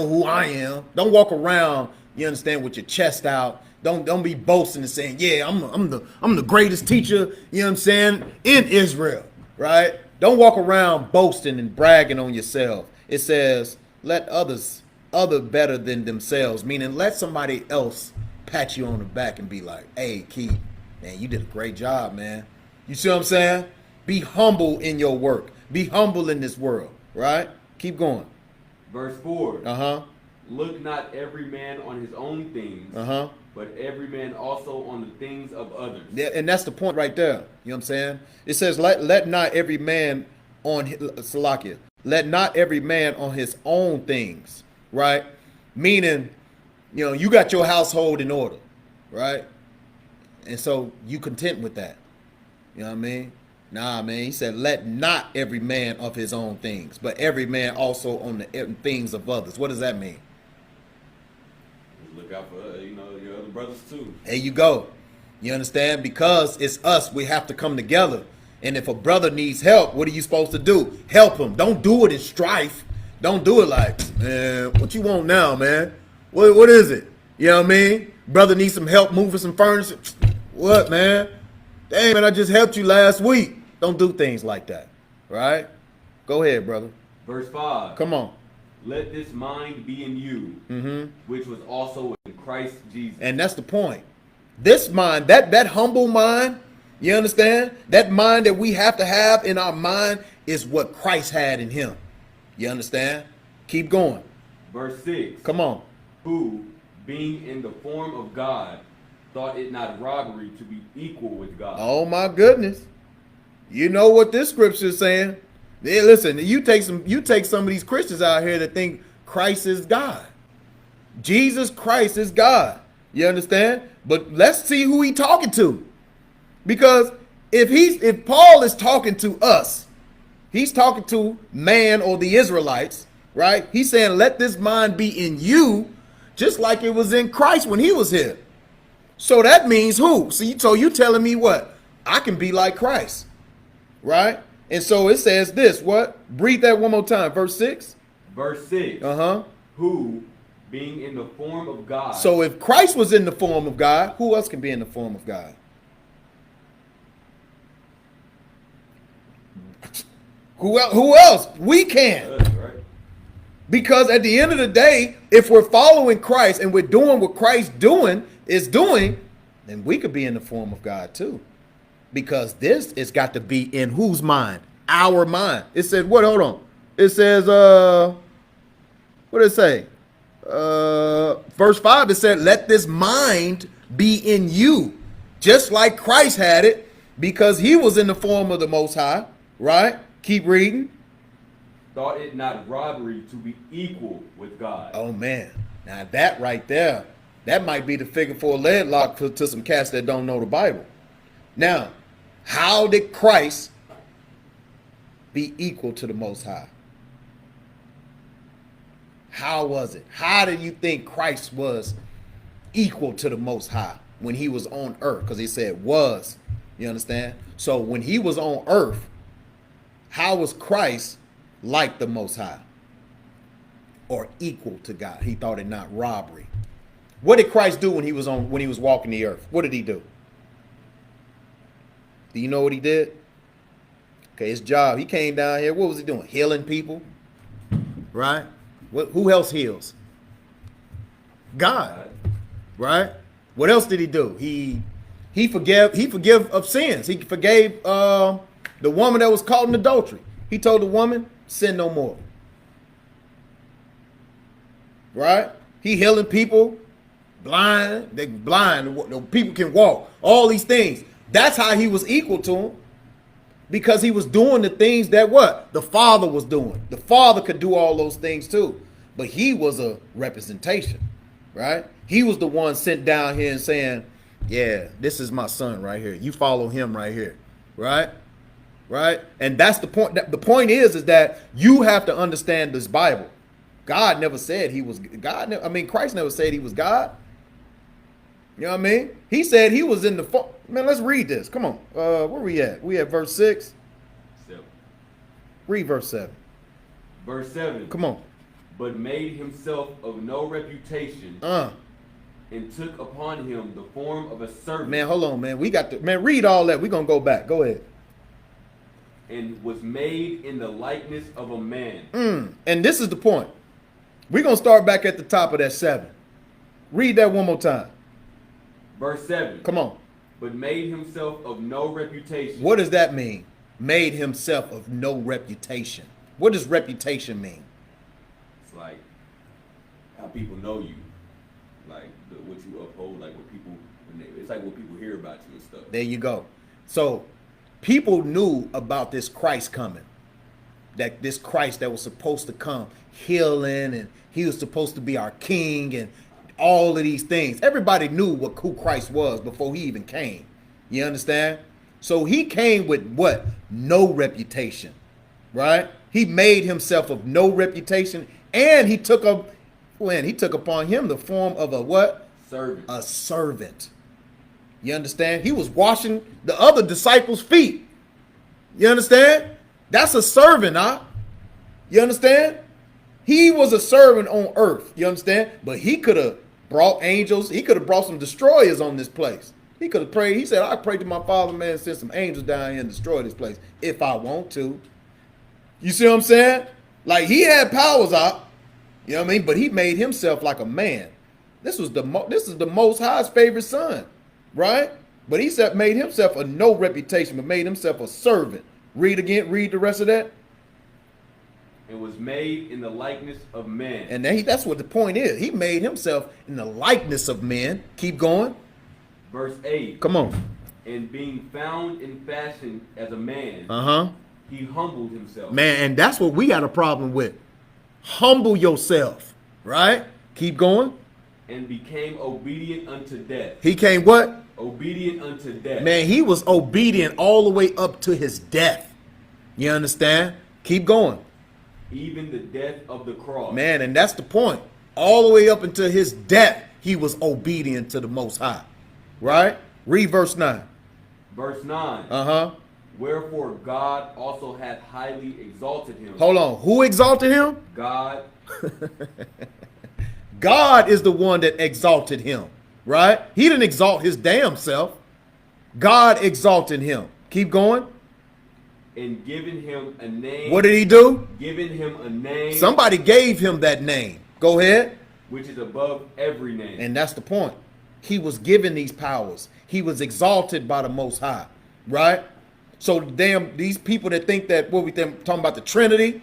who I am. Don't walk around, you understand, with your chest out. Don't be boasting and saying, yeah, I'm the greatest teacher, you know what I'm saying, in Israel, right? Don't walk around boasting and bragging on yourself. It says, let others better than themselves, meaning let somebody else pat you on the back and be like, hey, Keith, man, you did a great job, man. You see what I'm saying? Be humble in your work. Be humble in this world, right? Keep going. Verse 4. Uh-huh. Look not every man on his own things, but every man also on the things of others. Yeah, and that's the point right there. You know what I'm saying? It says, let not every man on Salakia, let not every man on his own things, right? Meaning, you got your household in order, right? And so you content with that. You know what I mean? Nah, man. He said, let not every man of his own things, but every man also on the things of others. What does that mean? Look out for, your other brothers too. There you go. You understand? Because it's us, we have to come together. And if a brother needs help, what are you supposed to do? Help him. Don't do it in strife. Don't do it like, man, what you want now, man? What is it? You know what I mean? Brother needs some help moving some furniture. What, man? Dang, man, I just helped you last week. Don't do things like that, right? Go ahead, brother. Verse 5. Come on. Let this mind be in you, which was also in Christ Jesus. And that's the point. This mind, that humble mind, you understand? That mind that we have to have in our mind is what Christ had in him. You understand? Keep going. Verse 6. Come on. Who, being in the form of God, thought it not robbery to be equal with God. Oh my goodness. You know what this scripture is saying? Hey, listen, you take some of these Christians out here that think Christ is God. Jesus Christ is God. You understand? But let's see who he's talking to. Because if Paul is talking to us, he's talking to man or the Israelites, right? He's saying, let this mind be in you, just like it was in Christ when he was here. So that means who? So you telling me what? I can be like Christ, right? And so it says this, what? Read that one more time, verse 6. Verse 6. Who, being in the form of God. So if Christ was in the form of God, who else can be in the form of God? Who else? We can. That's right. Because at the end of the day, if we're following Christ and we're doing what Christ is doing, then we could be in the form of God too. Because this has got to be in whose mind? Our mind. It said, what? Hold on. It says, what did it say? Verse 5, it said, let this mind be in you. Just like Christ had it, because he was in the form of the Most High, right? Keep reading. Thought it not robbery to be equal with God. Oh, man. Now that right there, that might be the figure for a lead lock to some cats that don't know the Bible. Now, how did Christ be equal to the Most High? How was it? How do you think Christ was equal to the Most High when he was on earth? Because he said was. You understand? So when he was on earth, how was Christ like the Most High? Or equal to God? He thought it not robbery. What did Christ do when he was walking the earth? What did he do? Do you know what he did? Okay, his job. He came down here. What was he doing? Healing people. Right? Who else heals? God. Right? What else did he do? He forgave of sins. He forgave the woman that was caught in adultery. He told the woman, sin no more. Right? He healing people. Blind. They blind. The people can walk. All these things. That's how he was equal to him. Because he was doing the things that what? The Father was doing. The Father could do all those things too. But he was a representation. Right? He was the one sent down here and saying, yeah, this is my son right here. You follow him right here. Right? Right? And that's the point. The point is that you have to understand this Bible. God never said he was God. Christ never said he was God. You know what I mean? He said he was in the form. Man, let's read this. Come on. Where we at? We at verse 6? 7. Read verse 7. Verse 7. Come on. But made himself of no reputation and took upon him the form of a servant. Man, hold on, man. Read all that. We're going to go back. Go ahead. And was made in the likeness of a man. And this is the point. We're going to start back at the top of that 7. Read that one more time. Verse 7. Come on. But made himself of no reputation. What does that mean? Made himself of no reputation. What does reputation mean? It's like how people know you. Like what you uphold, like what people, it's like what people hear about you and stuff. There you go. So people knew about this Christ coming. That this Christ that was supposed to come healing, and he was supposed to be our king, and all of these things. Everybody knew who Christ was before he even came. You understand? So he came with what? No reputation. Right? He made himself of no reputation, and he took upon him the form of a what? Servant. A servant. You understand? He was washing the other disciples' feet. You understand? That's a servant, huh? You understand? He was a servant on earth. You understand? But he could have brought angels. He could have brought some destroyers on this place. He could have prayed. He said, I prayed to my Father, man, send some angels down here and destroy this place if I want to. You see what I'm saying? Like, he had powers out. You know what I mean? But he made himself like a man. This is the Most High's favorite son, right? But he said made himself a no reputation, but made himself a servant. Read again. Read the rest of that. And was made in the likeness of men. And that's what the point is. He made himself in the likeness of men. Keep going. Verse 8. Come on. And being found in fashion as a man, he humbled himself. Man, and that's what we got a problem with. Humble yourself, right? Keep going. And became obedient unto death. He came what? Obedient unto death. Man, he was obedient all the way up to his death. You understand? Keep going. Even the death of the cross. Man, and that's the point. All the way up until his death, he was obedient to the Most High. Right? Read verse 9. Verse 9. Wherefore God also hath highly exalted him. Hold on. Who exalted him? God. God is the one that exalted him. Right? He didn't exalt his damn self. God exalted him. Keep going. And given him a name. What did he do? Given him a name. Somebody gave him that name. Go ahead. Which is above every name. And that's the point. He was given these powers. He was exalted by the Most High. Right? So these people that think that what we think talking about the Trinity,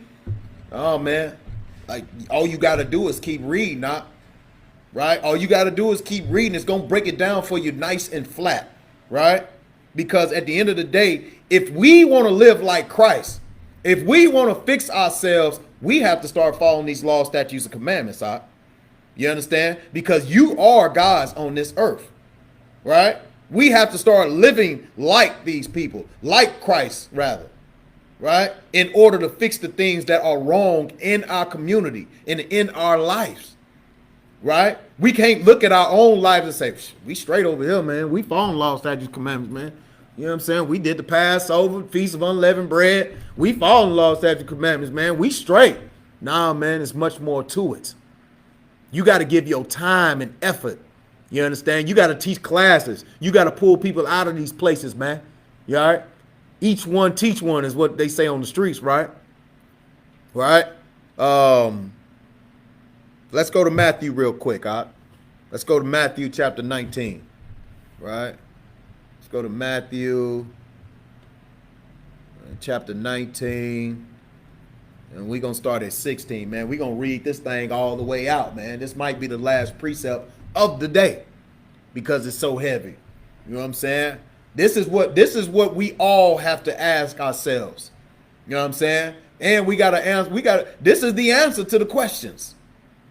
oh man, like all you got to do is keep reading, not right. All you got to do is keep reading. It's gonna break it down for you nice and flat, right? Because at the end of the day, if we want to live like Christ, if we want to fix ourselves, we have to start following these laws, statutes, and commandments. Huh? You understand? Because you are God's on this earth, right? We have to start living like these people, like Christ, rather, right? In order to fix the things that are wrong in our community and in our lives, right? We can't look at our own lives and say, we straight over here, man. We following law, statutes, commandments, man. You know what I'm saying? We did the Passover, Feast of Unleavened Bread. We following law, statutes, commandments, man. We straight. Nah, man, there's much more to it. You got to give your time and effort. You understand? You got to teach classes. You got to pull people out of these places, man. You all right? Each one teach one is what they say on the streets, right? Right? Let's go to Matthew real quick, all right? Let's go to Matthew chapter 19, right? Let's go to Matthew chapter 19. And we're going to start at 16, man. We're going to read this thing all the way out, man. This might be the last precept of the day because it's so heavy. You know what I'm saying? This is what we all have to ask ourselves. You know what I'm saying? And we got to answer. This is the answer to the questions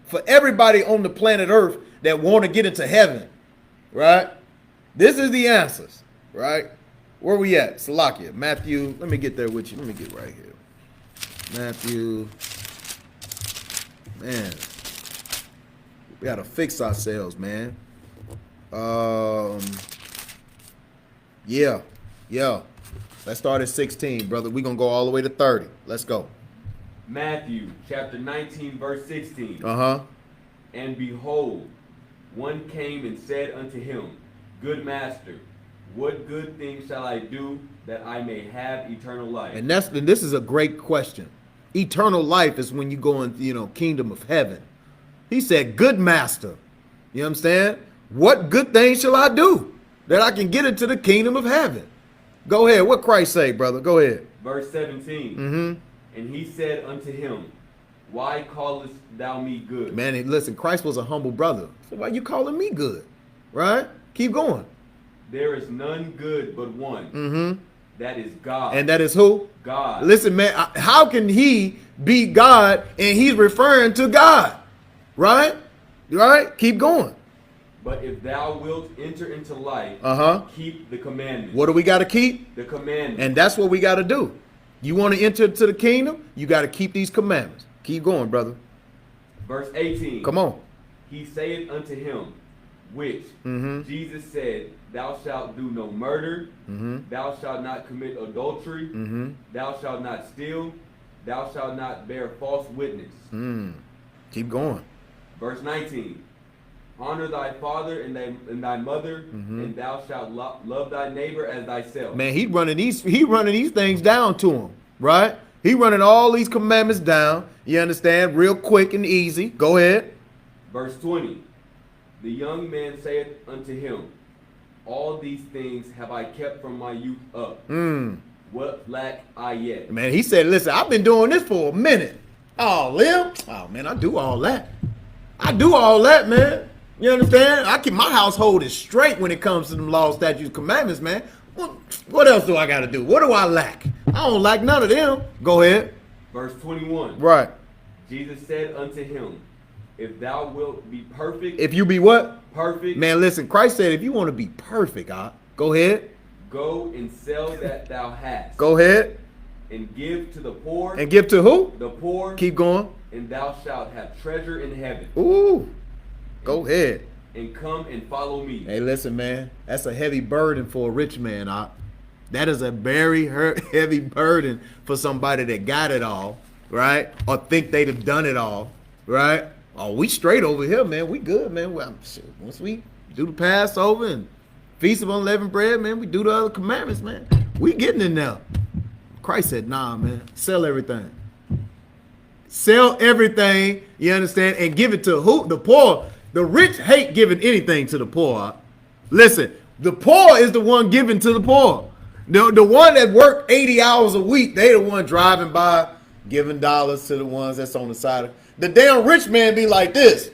for everybody on the planet Earth that want to get into heaven, right? This is the answers, right? Where we at? Salakia, Matthew. Let me get there with you. Let me get right here. Matthew. Man. We got to fix ourselves, man. Yeah. Let's start at 16, brother. We're going to go all the way to 30. Let's go. Matthew chapter 19, verse 16. And behold, one came and said unto him, Good master, what good thing shall I do that I may have eternal life? And this is a great question. Eternal life is when you go in, kingdom of heaven. He said, good master. You know what I'm saying? What good thing shall I do that I can get into the kingdom of heaven? Go ahead. What Christ say, brother? Go ahead. Verse 17. And he said unto him, Why callest thou me good? Man, listen, Christ was a humble brother. So why you calling me good? Right? Keep going. There is none good but one. That is God. And that is who? God. Listen, man, how can he be God and he's referring to God? Right? Right? Keep going. But if thou wilt enter into life, keep the commandments. What do we got to keep? The commandments. And that's what we got to do. You want to enter into the kingdom? You got to keep these commandments. Keep going, brother. Verse 18. Come on. He saith unto him, which Jesus said, Thou shalt do no murder, thou shalt not commit adultery, thou shalt not steal, thou shalt not bear false witness. Keep going. Verse 19. Honor thy father and thy mother, and thou shalt love thy neighbor as thyself. Man, he running these things down to him, right? He running all these commandments down. You understand? Real quick and easy. Go ahead. Verse 20. The young man saith unto him, all these things have I kept from my youth up. What lack I yet? Man, he said, listen, I've been doing this for a minute. Oh, Lil? Oh, man, I do all that. I do all that, man. You understand? I keep my household is straight when it comes to them laws, statutes, commandments, man. What else do I got to do? What do I lack? I don't lack none of them. Go ahead. Verse 21. Right. Jesus said unto him, if thou wilt be perfect. If you be what? Perfect. Man, listen, Christ said if you want to be perfect, go ahead. Go and sell that thou hast. Go ahead. And give to the poor. And give to who? The poor. Keep going. And thou shalt have treasure in heaven. Ooh. Go ahead. And come and follow me. Hey, listen, man. That's a heavy burden for a rich man. That is a very heavy burden for somebody that got it all, right? Or think they'd have done it all, right? Oh, we straight over here, man. We good, man. Well, shit, once we do the Passover and Feast of Unleavened Bread, man, we do the other commandments, man. We getting in there. Christ said, nah, man. Sell everything. Sell everything, you understand, and give it to who? The poor. The rich hate giving anything to the poor. Listen, the poor is the one giving to the poor. The one that work 80 hours a week, they the one driving by, giving dollars to the ones that's on the side. The damn rich man be like this.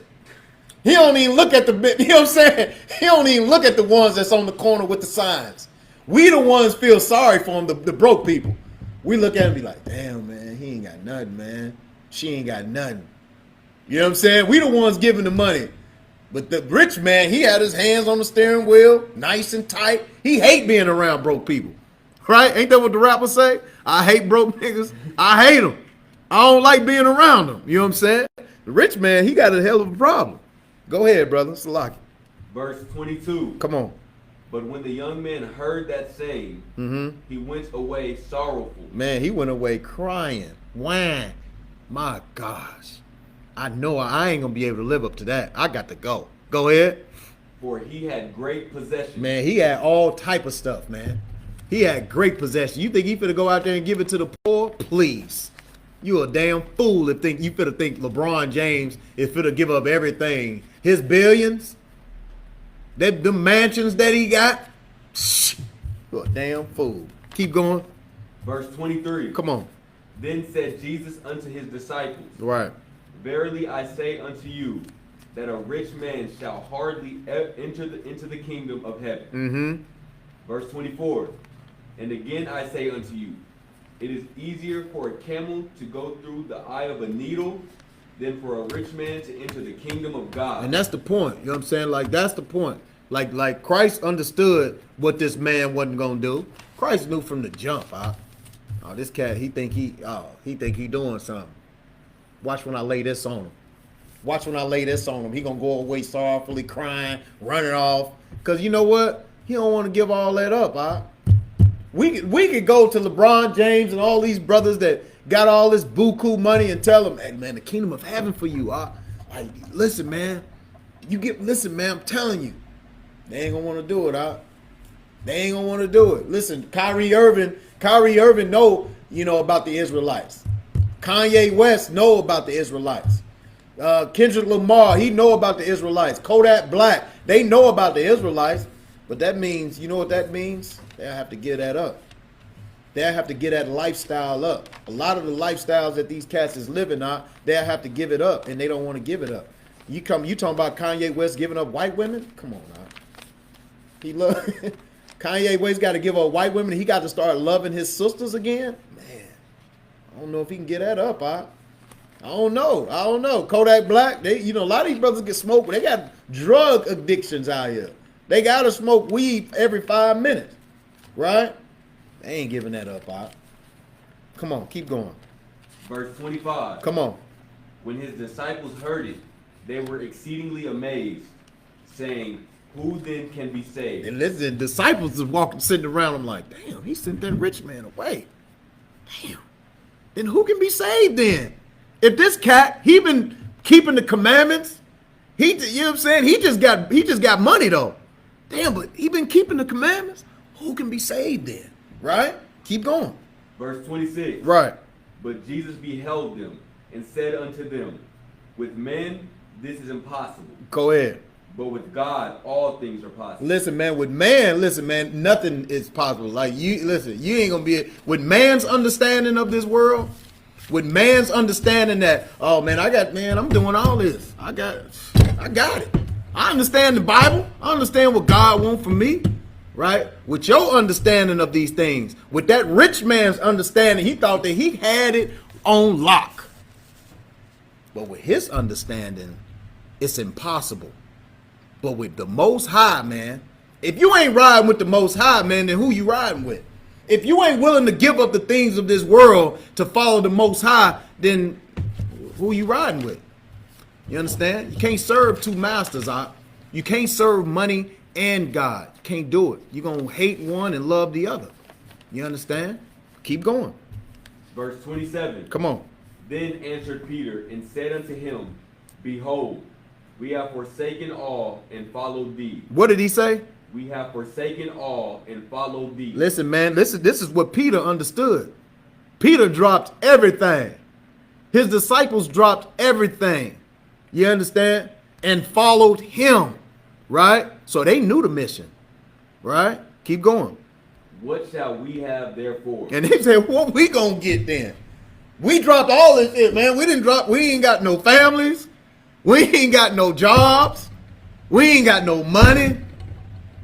He don't even look at the, you know what I'm saying? He don't even look at the ones that's on the corner with the signs. We the ones feel sorry for them, the broke people. We look at him and be like, damn, man, he ain't got nothing, man. She ain't got nothing. You know what I'm saying? We the ones giving the money. But the rich man, he had his hands on the steering wheel, nice and tight. He hate being around broke people. Right? Ain't that what the rappers say? I hate broke niggas. I hate them. I don't like being around them. You know what I'm saying? The rich man, he got a hell of a problem. Go ahead, brother. Salaki. Verse 22. Come on. But when the young man heard that saying, he went away sorrowful. Man, he went away crying. Why? My gosh. I know I ain't going to be able to live up to that. I got to go. Go ahead. For he had great possession. Man, he had all type of stuff, man. He had great possession. You think he finna go out there and give it to the poor? Please. You a damn fool if you finna think LeBron James is finna give up everything. His billions, the mansions that he got. You a damn fool. Keep going. Verse 23. Come on. Then said Jesus unto his disciples, Right. Verily I say unto you, that a rich man shall hardly enter into the kingdom of heaven. Verse 24. And again I say unto you, it is easier for a camel to go through the eye of a needle than for a rich man to enter the kingdom of God. And that's the point. You know what I'm saying? Like, that's the point. Like Christ understood what this man wasn't gonna do. Christ knew from the jump. Oh, this cat, he think he doing something. Watch when I lay this on him. Watch when I lay this on him. He gonna go away sorrowfully, crying, running off. Cause you know what? He don't want to give all that up. We could go to LeBron James and all these brothers that got all this buku money and tell them, hey man, the kingdom of heaven for you. Like, listen, man. Listen, man, I'm telling you. They ain't gonna want to do it, They ain't gonna want to do it. Listen, Kyrie Irving know, about the Israelites. Kanye West know about the Israelites. Kendrick Lamar, he know about the Israelites. Kodak Black, they know about the Israelites. But that means, you know what that means? They'll have to give that up. They'll have to get that lifestyle up. A lot of the lifestyles that these cats is living on, they'll have to give it up, and they don't want to give it up. You talking about Kanye West giving up white women? Come on now. Kanye West got to give up white women. He got to start loving his sisters again. Man, I don't know if he can get that up. I don't know. Kodak Black, a lot of these brothers get smoked, but they got drug addictions out here. They got to smoke weed every 5 minutes, right? They ain't giving that up, Come on, keep going. Verse 25. Come on. When his disciples heard it, they were exceedingly amazed, saying, who then can be saved? And listen, disciples is sitting around them like, damn, he sent that rich man away. then who can be saved then? If this cat, he been keeping the commandments, you know what I'm saying? He just got money though. Damn, but he been keeping the commandments. Who can be saved then? Right? Keep going. Verse 26. Right. But Jesus beheld them and said unto them, with men this is impossible, Go ahead. but with God all things are possible. Listen, man, nothing is possible. Like you ain't gonna be with man's understanding of this world, with man's understanding that, oh man, I'm doing all this. I got it. I understand the Bible. I understand what God wants from me. Right? With your understanding of these things, with that rich man's understanding, he thought that he had it on lock. But with his understanding, it's impossible. But with the Most High, man, if you ain't riding with the Most High, man, then who you riding with? If you ain't willing to give up the things of this world to follow the Most High, then who you riding with? You understand? You can't serve two masters. You can't serve money and God. You can't do it. You're going to hate one and love the other. You understand? Keep going. Verse 27. Come on. Then answered Peter and said unto him, behold, we have forsaken all and followed thee. What did he say? We have forsaken all and followed thee. Listen, man, this is what Peter understood. Peter dropped everything. His disciples dropped everything. You understand? And followed him. Right? So they knew the mission. Right? Keep going. What shall we have therefore? And they said, what we gonna get then? We dropped all this shit, man. We ain't got no families. We ain't got no jobs. We ain't got no money.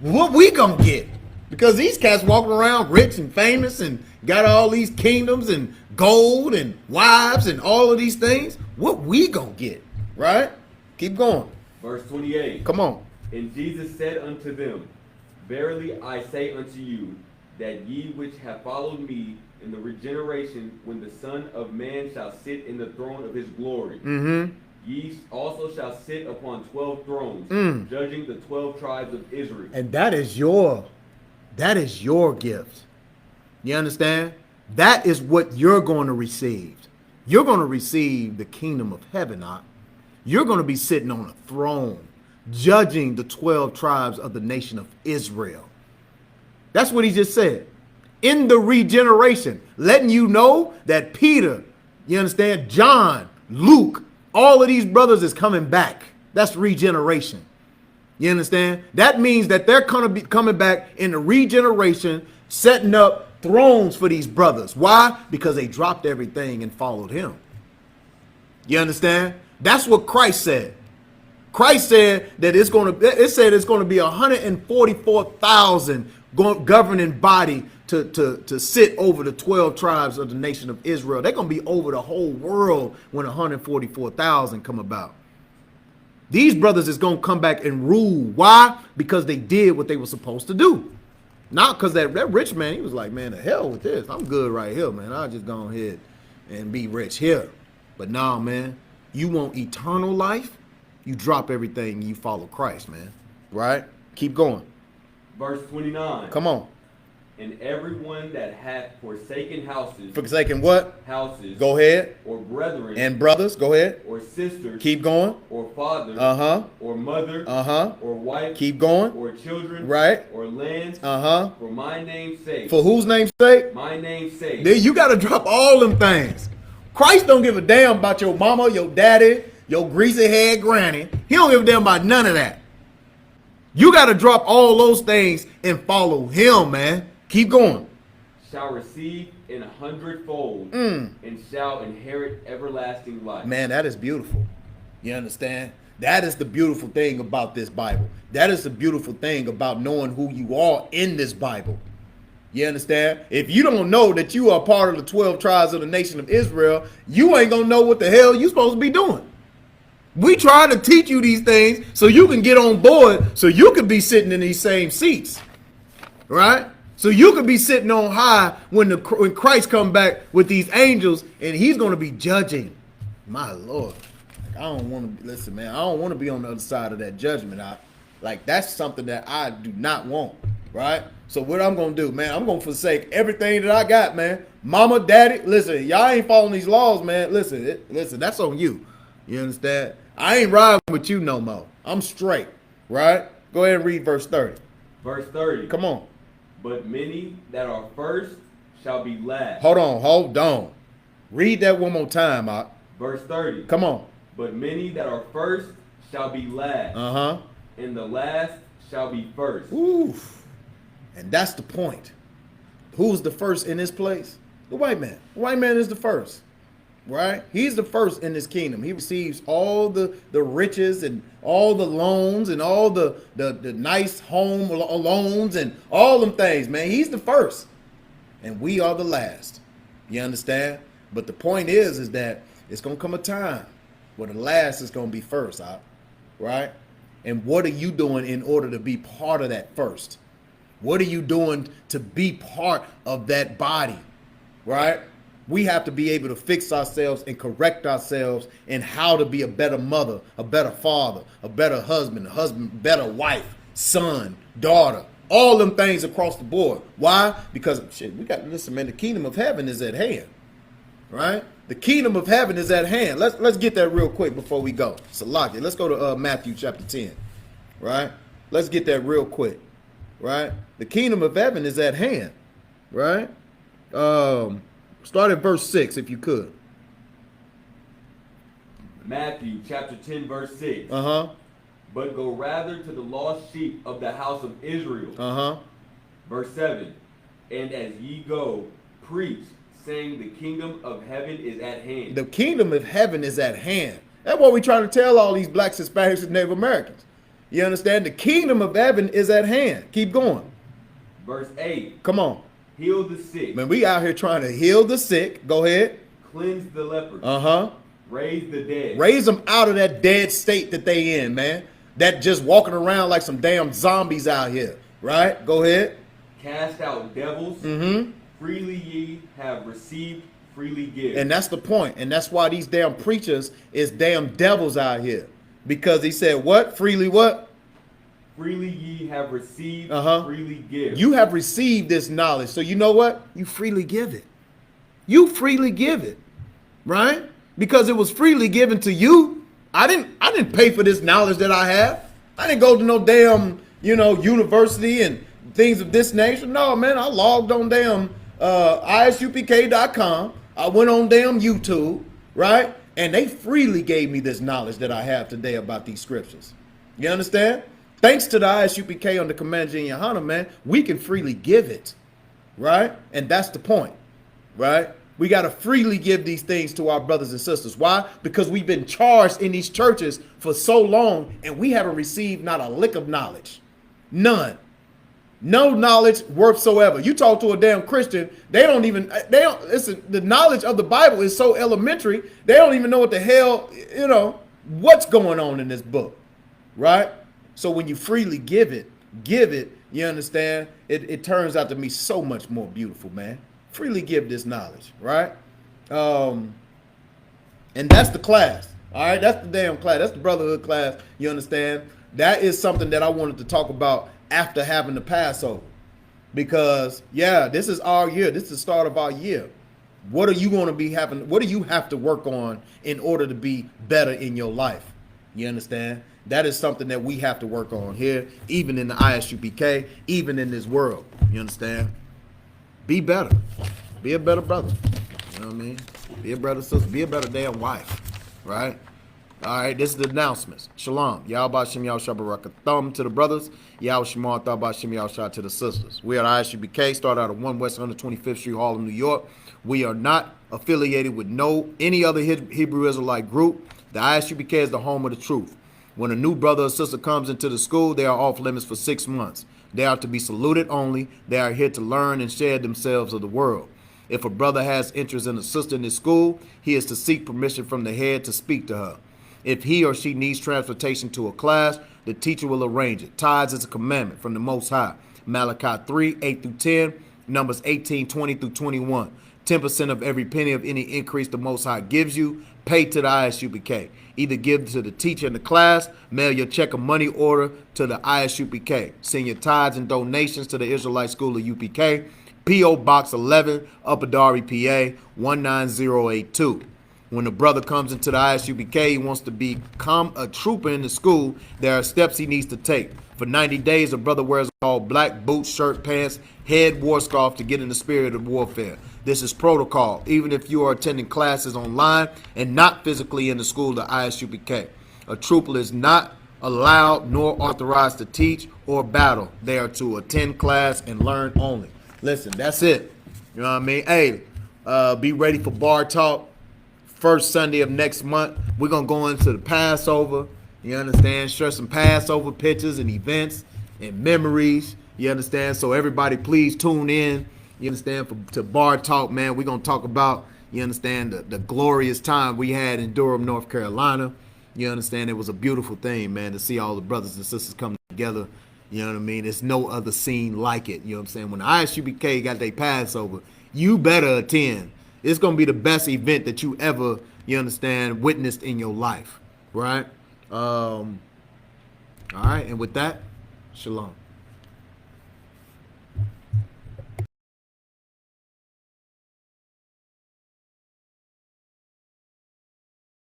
What we gonna get? Because these cats walking around rich and famous and got all these kingdoms and gold and wives and all of these things. What we gonna get? Right? Keep going. Verse 28. Come on. And Jesus said unto them, verily I say unto you, that ye which have followed me in the regeneration, when the Son of Man shall sit in the throne of his glory, ye also shall sit upon 12 thrones, judging the 12 tribes of Israel. And that is your gift. You understand? That is what you're going to receive. You're going to receive the kingdom of heaven. You're going to be sitting on a throne, judging the 12 tribes of the nation of Israel. That's what he just said. In the regeneration, letting you know that Peter, you understand, John, Luke, all of these brothers is coming back. That's regeneration. You understand? That means that they're going to be coming back in the regeneration, setting up thrones for these brothers. Why? Because they dropped everything and followed him. You understand? That's what Christ said. Christ said that it's going to be 144,000 governing body to sit over the 12 tribes of the nation of Israel. They're going to be over the whole world when 144,000 come about. These brothers is going to come back and rule. Why? Because they did what they were supposed to do. Not because that rich man, he was like, man, the hell with this. I'm good right here, man. I'll just go ahead and be rich here. But nah, man, you want eternal life? You drop everything and you follow Christ, man. Right? Keep going. Verse 29. Come on. And everyone that hath forsaken houses. Forsaken what? Houses. Go ahead. Or brethren. And brothers. Go ahead. Or sisters. Keep going. Or father. Uh-huh. Or mother. Uh-huh. Or wife. Keep going. Or children. Right. Or lands. Uh-huh. For my name's sake. For whose name's sake? My name's sake. Then you got to drop all them things. Christ don't give a damn about your mama, your daddy, your greasy head granny. He don't give a damn about none of that. You got to drop all those things and follow him, man. Keep going. Shall receive in 100-fold and shall inherit everlasting life. Man, that is beautiful. You understand? That is the beautiful thing about this Bible. That is the beautiful thing about knowing who you are in this Bible. You understand? If you don't know that you are part of the 12 tribes of the nation of Israel, you ain't going to know what the hell you're supposed to be doing. We try to teach you these things so you can get on board, so you can be sitting in these same seats. Right? So you could be sitting on high when Christ come back with these angels and he's going to be judging. My Lord. I don't want to, listen, man, I don't want to be on the other side of that judgment. Like, that's something that I do not want. right? So what I'm going to do, man, I'm going to forsake everything that I got, man. Mama, daddy, listen, y'all ain't following these laws, man. Listen, that's on you. You understand? I ain't riding with you no more. I'm straight, right? Go ahead and read verse 30. Verse 30. Come on. But many that are first shall be last. Hold on. Read that one more time, Ak. Verse 30. Come on. But many that are first shall be last. Uh-huh. And the last shall be first. Oof. And that's the point. Who's the first in this place? The white man. The white man is the first. Right? He's the first in this kingdom. He receives all the riches and all the loans and all the nice home loans and all them things, man. He's the first. And we are the last. You understand? But the point is that it's going to come a time where the last is going to be first, right? And what are you doing in order to be part of that first? What are you doing to be part of that body, right? We have to be able to fix ourselves and correct ourselves in how to be a better mother, a better father, a better husband, better wife, son, daughter, all them things across the board. Why? Because shit, we got to listen, man. The kingdom of heaven is at hand, right? The kingdom of heaven is at hand. Let's get that real quick before we go. Salaki. Let's go to Matthew chapter 10, right? Let's get that real quick, right? The kingdom of heaven is at hand, right? Start at verse 6 if you could. Matthew chapter 10 verse 6. Uh-huh. But go rather to the lost sheep of the house of Israel. Uh-huh. Verse 7. And as ye go, preach, saying the kingdom of heaven is at hand. The kingdom of heaven is at hand. That's what we're trying to tell all these blacks, Hispanics, and Native Americans. You understand? The kingdom of heaven is at hand. Keep going. Verse 8. Come on. Heal the sick. Man, we out here trying to heal the sick. Go ahead. Cleanse the lepers. Uh-huh. Raise the dead. Raise them out of that dead state that they in, man. That just walking around like some damn zombies out here. Right? Go ahead. Cast out devils. Mm-hmm. Freely ye have received, freely give. And that's the point. And that's why these damn preachers is damn devils out here. Because he said what? Freely what? Freely ye have received, freely give. You have received this knowledge. So you know what? You freely give it. You freely give it. Right? Because it was freely given to you. I didn't pay for this knowledge that I have. I didn't go to no damn, university and things of this nature. No, man, I logged on damn isupk.com. I went on damn YouTube, right? And they freely gave me this knowledge that I have today about these scriptures. You understand? Thanks to the Isupk on the Command in Yohana, man, we can freely give it, right? And that's the point, right? We got to freely give these things to our brothers and sisters. Why? Because we've been charged in these churches for so long, and we haven't received not a lick of knowledge. None. No knowledge whatsoever. You talk to a damn Christian, listen, the knowledge of the Bible is so elementary, they don't even know what the hell, what's going on in this book, right? So when you freely give it, you understand, it turns out to be so much more beautiful, man. Freely give this knowledge, right? And that's the class, all right? That's the damn class. That's the Brotherhood class, you understand? That is something that I wanted to talk about after having the Passover. Because, yeah, this is our year. This is the start of our year. What are you going to be having? What do you have to work on in order to be better in your life? You understand? That is something that we have to work on here, even in the ISUPK, even in this world. You understand? Be better. Be a better brother. You know what I mean? Be a better sister. Be a better damn wife. Right? All right, this is the announcements. Shalom. Yahweh Shem Yahweh Baraka Thumb to the brothers. Yahweh Shemar Thabah Shem Yahweh to the sisters. We are ISUPK, start out at 1 West 125th Street, Harlem, New York. We are not affiliated with any other Hebrew Israelite group. The ISUPK is the home of the truth. When a new brother or sister comes into the school, they are off limits for 6 months. They are to be saluted only. They are here to learn and share themselves of the world. If a brother has interest in a sister in this school, he is to seek permission from the head to speak to her. If he or she needs transportation to a class, the teacher will arrange it. Tithes is a commandment from the Most High. Malachi 3, 8 through 10, Numbers 18, 20 through 21. 10% of every penny of any increase the Most High gives you, pay to the ISUPK. Either give to the teacher in the class, mail your check or money order to the ISUPK. Send your tithes and donations to the Israelite School of UPK, P.O. Box 11, Upper Darby, PA, 19082. When the brother comes into the ISUPK, he wants to become a trooper in the school, there are steps he needs to take. For 90 days, a brother wears all black boots, shirt, pants, head, war scarf to get in the spirit of warfare. This is protocol, even if you are attending classes online and not physically in the school of the ISUPK. A trooper is not allowed nor authorized to teach or battle. They are to attend class and learn only. Listen, that's it. You know what I mean? Hey, be ready for Bar Talk. First Sunday of next month, we're going to go into the Passover. You understand? Share some Passover pictures and events and memories. You understand? So everybody, please tune in. You understand? To Bar Talk, man. We're going to talk about, you understand, the glorious time we had in Durham, North Carolina. You understand? It was a beautiful thing, man, to see all the brothers and sisters come together. You know what I mean? There's no other scene like it. You know what I'm saying? When the ISUPK got their Passover, you better attend. It's going to be the best event that you ever, you understand, witnessed in your life, right? All right, and with that, shalom.